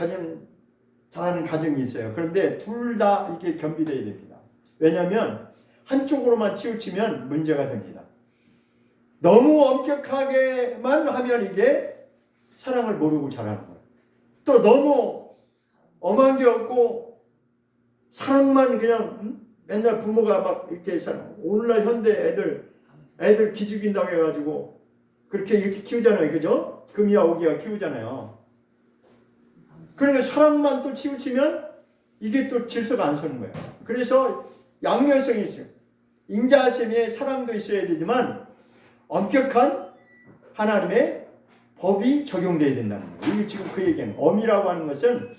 자라는 가정이 있어요. 그런데 둘 다 이렇게 겸비되어야 됩니다. 왜냐하면 한쪽으로만 치우치면 문제가 됩니다. 너무 엄격하게만 하면 이게 사랑을 모르고 자라는 거예요. 또 너무 엄한 게 없고 사랑만 그냥 맨날 부모가 막 이렇게 오늘날 현대 애들 기죽인다고 해가지고 그렇게 이렇게 키우잖아요. 그죠? 금이야 오기야 키우잖아요. 그러니까 사랑만 또 치우치면 이게 또 질서가 안 서는 거예요. 그래서 양면성이 있어요. 인자하심에 사랑도 있어야 되지만 엄격한 하나님의 법이 적용돼야 된다는 거예요. 이게 지금 그 얘기는 엄이라고 하는 것은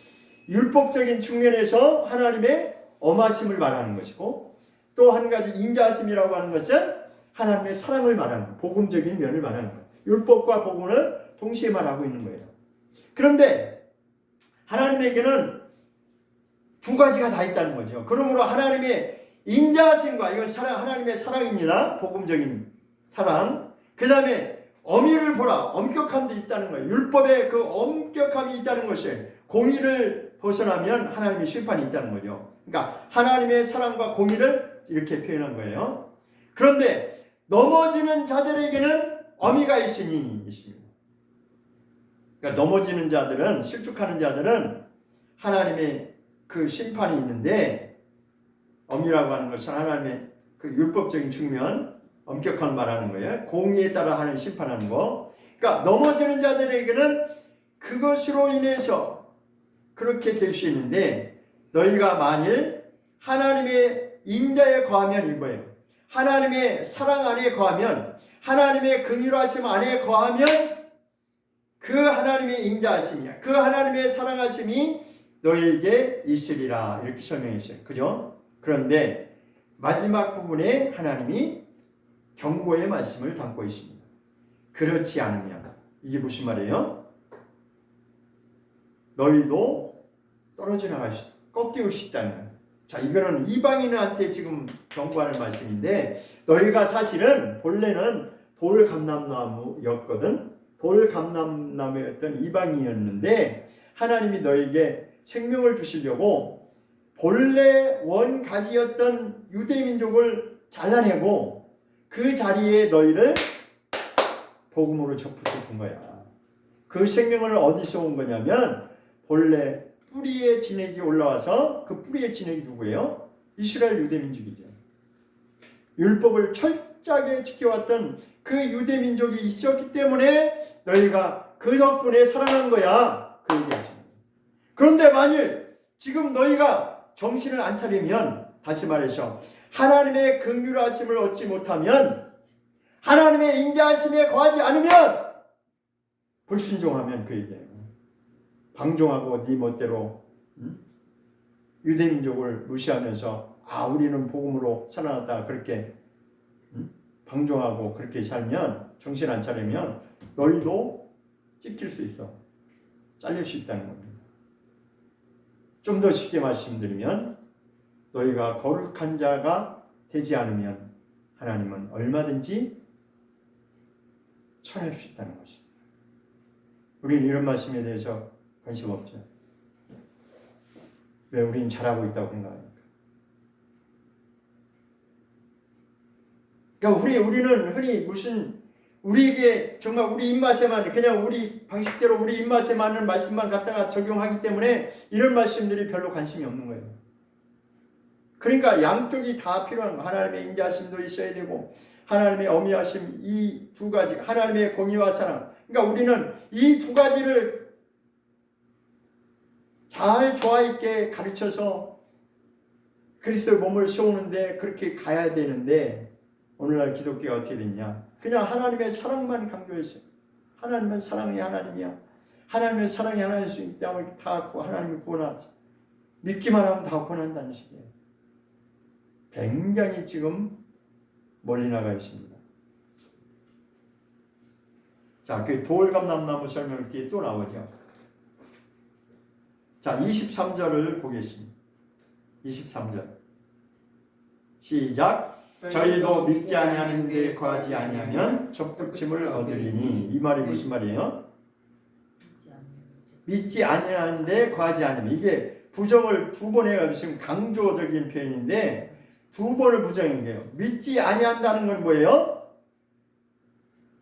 율법적인 측면에서 하나님의 엄하심을 말하는 것이고 또 한 가지 인자하심이라고 하는 것은 하나님의 사랑을 말하는 거예요. 복음적인 면을 말하는 거예요. 율법과 복음을 동시에 말하고 있는 거예요. 그런데 하나님에게는 두 가지가 다 있다는 거죠. 그러므로 하나님의 인자하심과 이건 하나님의 사랑입니다. 복음적인 사랑. 그 다음에 엄의를 보라. 엄격함도 있다는 거예요. 율법에 그 엄격함이 있다는 것이 공의를 벗어나면 하나님의 심판이 있다는 거죠. 그러니까 하나님의 사랑과 공의를 이렇게 표현한 거예요. 그런데 넘어지는 자들에게는 어미가 있으니 있습니다. 그러니까 넘어지는 자들은 실족하는 자들은 하나님의 그 심판이 있는데 어미라고 하는 것은 하나님의 그 율법적인 측면 엄격한 말하는 거예요. 공의에 따라 하는 심판하는 거. 그러니까 넘어지는 자들에게는 그것으로 인해서 그렇게 될 수 있는데 너희가 만일 하나님의 인자에 거하면 이거예요. 하나님의 사랑 안에 거하면 하나님의 긍휼하심 안에 거하면 그 하나님의 인자하심이야. 그 하나님의 사랑하심이 너희에게 있으리라. 이렇게 설명했어요. 그죠? 그런데 마지막 부분에 하나님이 경고의 말씀을 담고 있습니다. 그렇지 않으면 이게 무슨 말이에요? 너희도 떨어져 나갈 수, 꺾일 수 있다는 거예요. 자, 이거는 이방인한테 지금 경고하는 말씀인데, 너희가 사실은 본래는 돌감람나무였거든. 돌감람나무였던 이방인이었는데 하나님이 너에게 생명을 주시려고 본래 원가지였던 유대민족을 잘라내고 그 자리에 너희를 복음으로 접붙여 준 거야. 그 생명을 어디서 온 거냐면 본래 뿌리의 진액이 올라와서, 그 뿌리의 진액이 누구예요? 이스라엘 유대민족이죠. 율법을 철저하게 지켜왔던 그 유대민족이 있었기 때문에 너희가 그 덕분에 살아난 거야. 그 얘기하십니다. 그런데 만일 지금 너희가 정신을 안 차리면, 다시 말해서 하나님의 긍휼하심을 얻지 못하면, 하나님의 인자하심에 거하지 않으면, 불순종하면 그 얘기예요. 방종하고 네 멋대로 유대민족을 무시하면서 우리는 복음으로 살아났다 그렇게 방종하고 그렇게 살면, 정신 안 차리면 너희도 찍힐 수 있어. 잘릴 수 있다는 겁니다. 좀 더 쉽게 말씀드리면 너희가 거룩한 자가 되지 않으면 하나님은 얼마든지 처할 수 있다는 것입니다. 우리는 이런 말씀에 대해서 관심 없죠. 왜 우리는 잘하고 있다고 생각합니까? 그러니까 우리는 흔히 무슨, 우리에게 정말 우리 입맛에만, 그냥 우리 방식대로 우리 입맛에 맞는 말씀만 갖다가 적용하기 때문에 이런 말씀들이 별로 관심이 없는 거예요. 그러니까 양쪽이 다 필요한 거. 하나님의 인자하심도 있어야 되고 하나님의 어미하심, 이 두 가지, 하나님의 공의와 사랑. 그러니까 우리는 이 두 가지를 잘 조화 있게 가르쳐서 그리스도의 몸을 세우는데 그렇게 가야 되는데, 오늘날 기독교가 어떻게 됐냐? 그냥 하나님의 사랑만 강조했어요. 하나님은 사랑이 하나님이야. 하나님의 사랑이 하나일 수 있다면 다 하나님이 구원하지. 믿기만 하면 다 구원한다는 식이에요. 굉장히 지금 멀리 나가 있습니다. 자, 그 돌감람나무 설명 뒤에 또 나오죠. 자, 23절을 보겠습니다. 23절. 시작. 저희도 믿지 아니하는 데 거하지 아니하면 접붙임을 얻으리니. 이 말이 무슨 말이에요? 믿지 아니하는 데 거하지 않으면. 이게 부정을 두 번 해가지고 지금 강조적인 표현인데 두 번을 부정한 거예요. 믿지 아니한다는 건 뭐예요?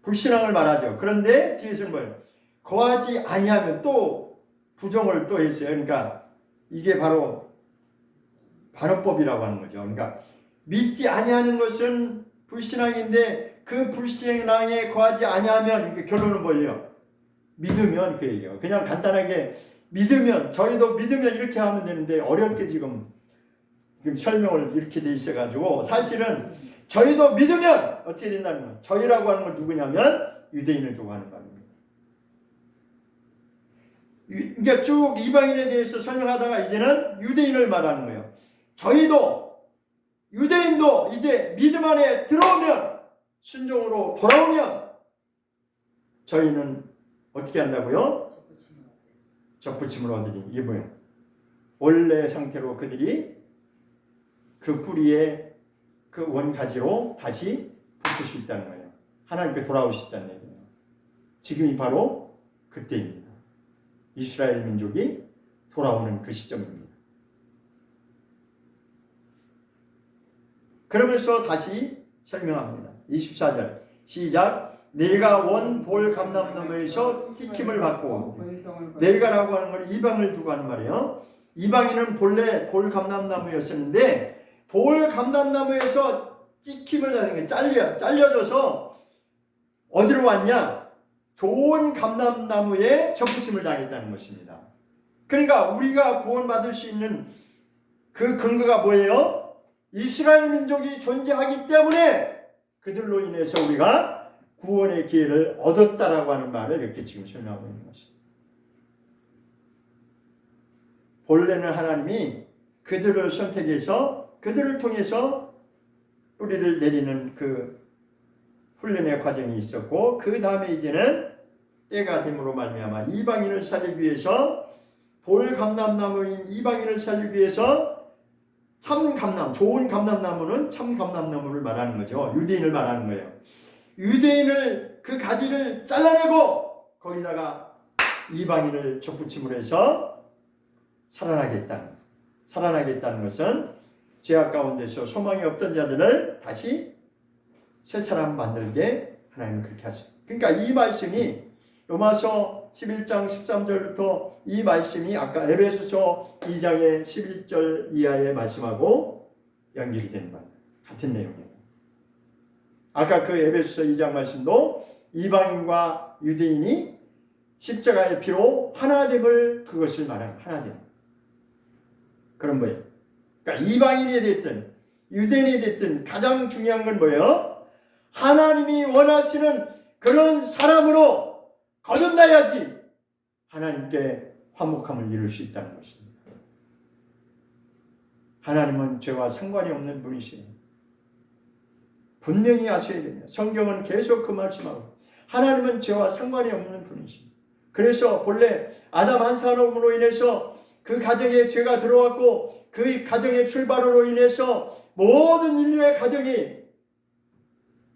불신앙을 말하죠. 그런데 뒤에서는 뭐예요? 거하지 아니하면 또 부정을 또 했어요. 그러니까 이게 바로 반어법이라고 하는 거죠. 그러니까 믿지 아니하는 것은 불신앙인데 그 불신앙에 거하지 아니하면, 이렇게 결론은 뭐예요? 믿으면, 그 얘기예요. 그냥 간단하게 믿으면, 저희도 믿으면 이렇게 하면 되는데 어렵게 지금 설명을 이렇게 돼 있어가지고, 사실은 저희도 믿으면 어떻게 된다는 거예요? 저희라고 하는 건 누구냐면 유대인을 두고 하는 겁니다. 그러니까 쭉 이방인에 대해서 설명하다가 이제는 유대인을 말하는 거예요. 저희도, 유대인도 이제 믿음 안에 들어오면, 순종으로 돌아오면 저희는 어떻게 한다고요? 접붙임을 얻으니. 이게 뭐예요? 원래 상태로 그들이 그 뿌리의 그 원가지로 다시 붙을 수 있다는 거예요. 하나님께 돌아올 수 있다는 얘기예요. 지금이 바로 그때입니다. 이스라엘 민족이 돌아오는 그 시점입니다. 그러면서 다시 설명합니다. 24절 시작. 내가 원 돌감람나무에서 찍힘을 받고, 내가라고 하는 건 이방을 두고 하는 말이에요. 이방인은 본래 돌감람나무였었는데 돌감람나무에서 찍힘을 당한 거예요. 잘려져서 어디로 왔냐? 좋은 감람나무에 접붙임을 당했다는 것입니다. 그러니까 우리가 구원받을 수 있는 그 근거가 뭐예요? 이스라엘 민족이 존재하기 때문에 그들로 인해서 우리가 구원의 기회를 얻었다라고 하는 말을 이렇게 지금 설명하고 있는 것입니다. 본래는 하나님이 그들을 선택해서 그들을 통해서 뿌리를 내리는 그 훈련의 과정이 있었고, 그 다음에 이제는 때가 됨으로 말미암아 이방인을 살리기 위해서 볼 감람나무인 이방인을 살리기 위해서 참 감람, 좋은 감람나무는 참 감람나무를 말하는 거죠. 유대인을 말하는 거예요. 유대인을 그 가지를 잘라내고 거기다가 이방인을 접붙임으로 해서 살아나겠다는 것은 죄악 가운데서 소망이 없던 자들을 다시 새 사람 만들게 하나님은 그렇게 하십니다. 그러니까 이 말씀이 로마서 11장 13절부터 이 말씀이 아까 에베소서 2장의 11절 이하의 말씀하고 연결이 되는 겁니다. 같은 내용이에요. 아까 그 에베소서 2장 말씀도 이방인과 유대인이 십자가의 피로 하나됨을 그것을 말하는 하나됨. 그런 거예요. 그러니까 이방인이 됐든 유대인이 됐든 가장 중요한 건 뭐예요? 하나님이 원하시는 그런 사람으로 거듭나야지 하나님께 화목함을 이룰 수 있다는 것입니다. 하나님은 죄와 상관이 없는 분이시에요. 분명히 아셔야 됩니다. 성경은 계속 그 말씀하고 하나님은 죄와 상관이 없는 분이십니다. 그래서 본래 아담 한 사람으로 인해서 그 가정에 죄가 들어왔고 그 가정의 출발으로 인해서 모든 인류의 가정이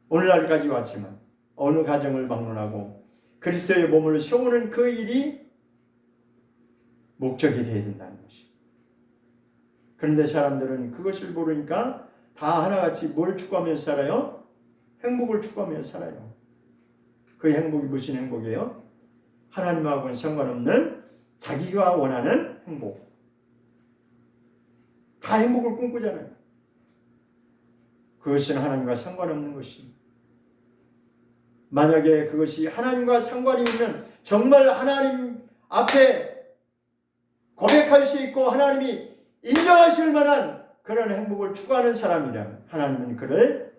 오늘날까지 왔지만 어느 가정을 막론하고 그리스도의 몸을 세우는 그 일이 목적이 되어야 된다는 것입니다. 그런데 사람들은 그것을 모르니까 다 하나같이 뭘 추구하면서 살아요? 행복을 추구하면서 살아요. 그 행복이 무슨 행복이에요? 하나님하고는 상관없는 자기가 원하는 행복. 다 행복을 꿈꾸잖아요. 그것은 하나님과 상관없는 것입니다. 만약에 그것이 하나님과 상관이 있는 정말 하나님 앞에 고백할 수 있고 하나님이 인정하실 만한 그런 행복을 추구하는 사람이라면 하나님은 그를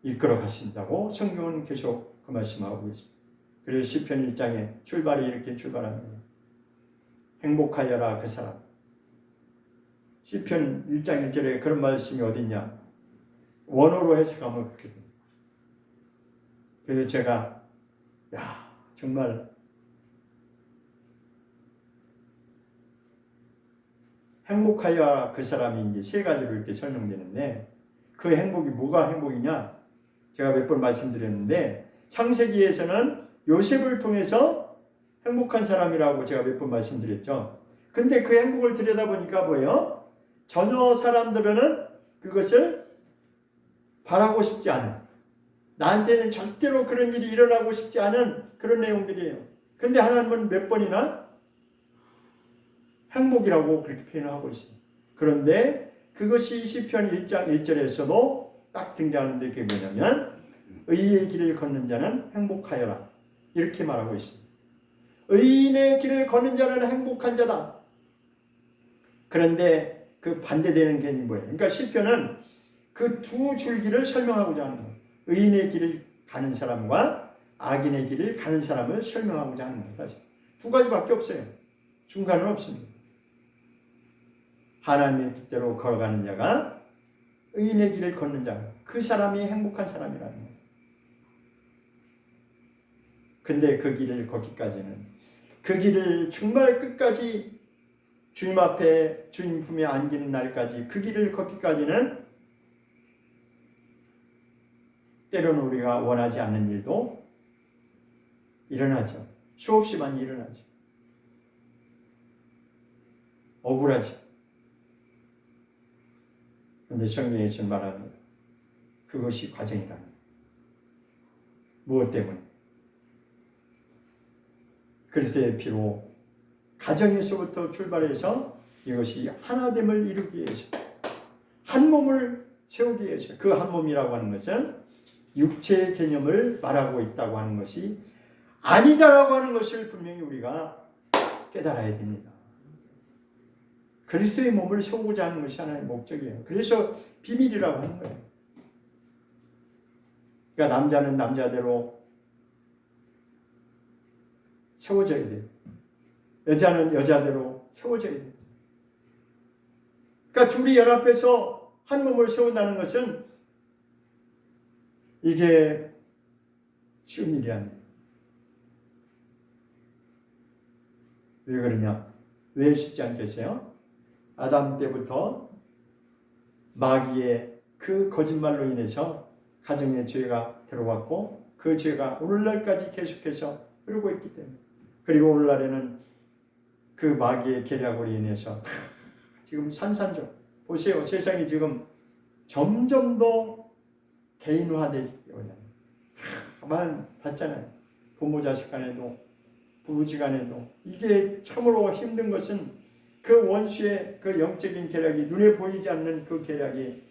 이끌어 가신다고 성경은 계속 그 말씀하고 있습니다. 그래서 시편 1장에 출발이 이렇게 출발합니다. 행복하여라 그 사람. 시편 1장 1절에 그런 말씀이 어디 있냐? 원어로 해석하면 그렇게 됩니다. 그래서 제가 정말 행복하여라 그 사람이 이제 세 가지로 이렇게 설명되는데 그 행복이 뭐가 행복이냐? 제가 몇 번 말씀드렸는데 창세기에서는 요셉을 통해서 행복한 사람이라고 제가 몇 번 말씀드렸죠. 근데 그 행복을 들여다보니까 뭐예요? 전혀 사람들은 그것을 바라고 싶지 않은, 나한테는 절대로 그런 일이 일어나고 싶지 않은 그런 내용들이에요. 근데 하나님은 몇 번이나 행복이라고 그렇게 표현을 하고 있습니다. 그런데 그것이 시편 1장 1절에서도 딱 등장하는데 그게 뭐냐면 의의 길을 걷는 자는 행복하여라 이렇게 말하고 있습니다. 의인의 길을 걷는 자는 행복한 자다. 그런데 그 반대되는 개념이 뭐예요? 그러니까 시편은 그 두 줄기를 설명하고자 하는 거예요. 의인의 길을 가는 사람과 악인의 길을 가는 사람을 설명하고자 하는 거예요. 사실 두 가지밖에 없어요. 중간은 없습니다. 하나님의 뜻대로 걸어가는 자가 의인의 길을 걷는 자, 그 사람이 행복한 사람이라는 거예요. 근데 그 길을 걷기까지는 그 길을 정말 끝까지 주님 앞에 주님 품에 안기는 날까지 그 길을 걷기까지는 때로는 우리가 원하지 않는 일도 일어나죠. 수없이 많이 일어나죠. 억울하죠. 그런데 성경에서는 말합니다. 그것이 과정이라는 거예요. 무엇 때문에? 그리스도의 피로 가정에서부터 출발해서 이것이 하나됨을 이루기 위해서 한 몸을 세우기 위해서 그 한 몸이라고 하는 것은 육체의 개념을 말하고 있다고 하는 것이 아니다라고 하는 것을 분명히 우리가 깨달아야 됩니다. 그리스도의 몸을 세우고자 하는 것이 하나의 목적이에요. 그래서 비밀이라고 하는 거예요. 그러니까 남자는 남자대로 세워져야 돼요. 여자는 여자대로 세워져야 돼요. 그러니까 둘이 연합해서 한 몸을 세운다는 것은 이게 쉬운 일이 아니에요. 왜 그러냐? 왜 쉽지 않겠어요? 아담 때부터 마귀의 그 거짓말로 인해서 가정에 죄가 들어왔고 그 죄가 오늘날까지 계속해서 흐르고 있기 때문에, 그리고 오늘날에는 그 마귀의 계략으로 인해서 지금 산산조 보세요. 세상이 지금 점점 더 개인화되기 때문에 가만 봤잖아요. 부모 자식 간에도 부부지간에도 이게 참으로 힘든 것은 그 원수의 그 영적인 계략이 눈에 보이지 않는 그 계략이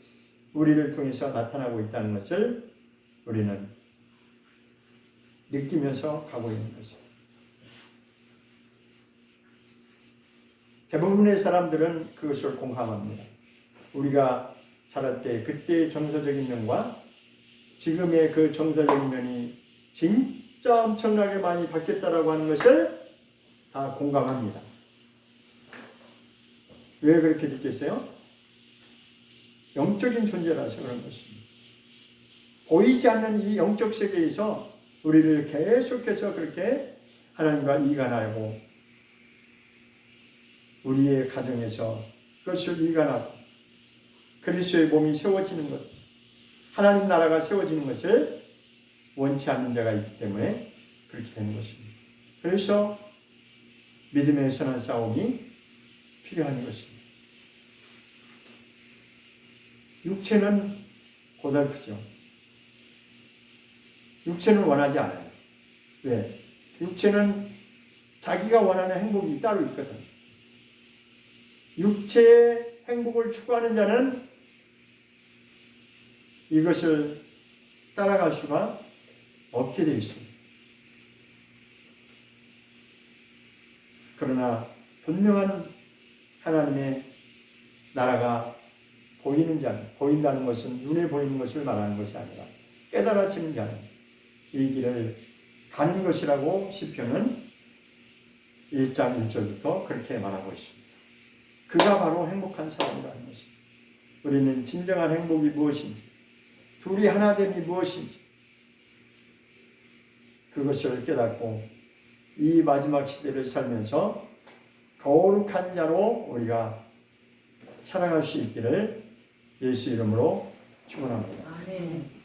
우리를 통해서 나타나고 있다는 것을 우리는 느끼면서 가고 있는 것입니다. 대부분의 사람들은 그것을 공감합니다. 우리가 자랄 때 그때의 정서적인 면과 지금의 그 정서적인 면이 진짜 엄청나게 많이 바뀌었다라고 하는 것을 다 공감합니다. 왜 그렇게 느꼈어요? 영적인 존재라서 그런 것입니다. 보이지 않는 이 영적 세계에서 우리를 계속해서 그렇게 하나님과 이간하고 우리의 가정에서 그것을 이간하고 그리스도의 몸이 세워지는 것, 하나님 나라가 세워지는 것을 원치 않는 자가 있기 때문에 그렇게 되는 것입니다. 그래서 믿음의 선한 싸움이 필요한 것입니다. 육체는 고달프죠. 육체는 원하지 않아요. 왜? 육체는 자기가 원하는 행복이 따로 있거든. 육체의 행복을 추구하는 자는 이것을 따라갈 수가 없게 되어 있습니다. 그러나 분명한 하나님의 나라가 보이는 자는, 보인다는 것은 눈에 보이는 것을 말하는 것이 아니라 깨달아지는 자는 이 길을 가는 것이라고 시편은 1장 1절부터 그렇게 말하고 있습니다. 그가 바로 행복한 사람이라는 것입니다. 우리는 진정한 행복이 무엇인지, 둘이 하나됨이 무엇인지 그것을 깨닫고 이 마지막 시대를 살면서 거룩한 자로 우리가 살아갈 수 있기를 예수 이름으로 축원합니다. 아멘.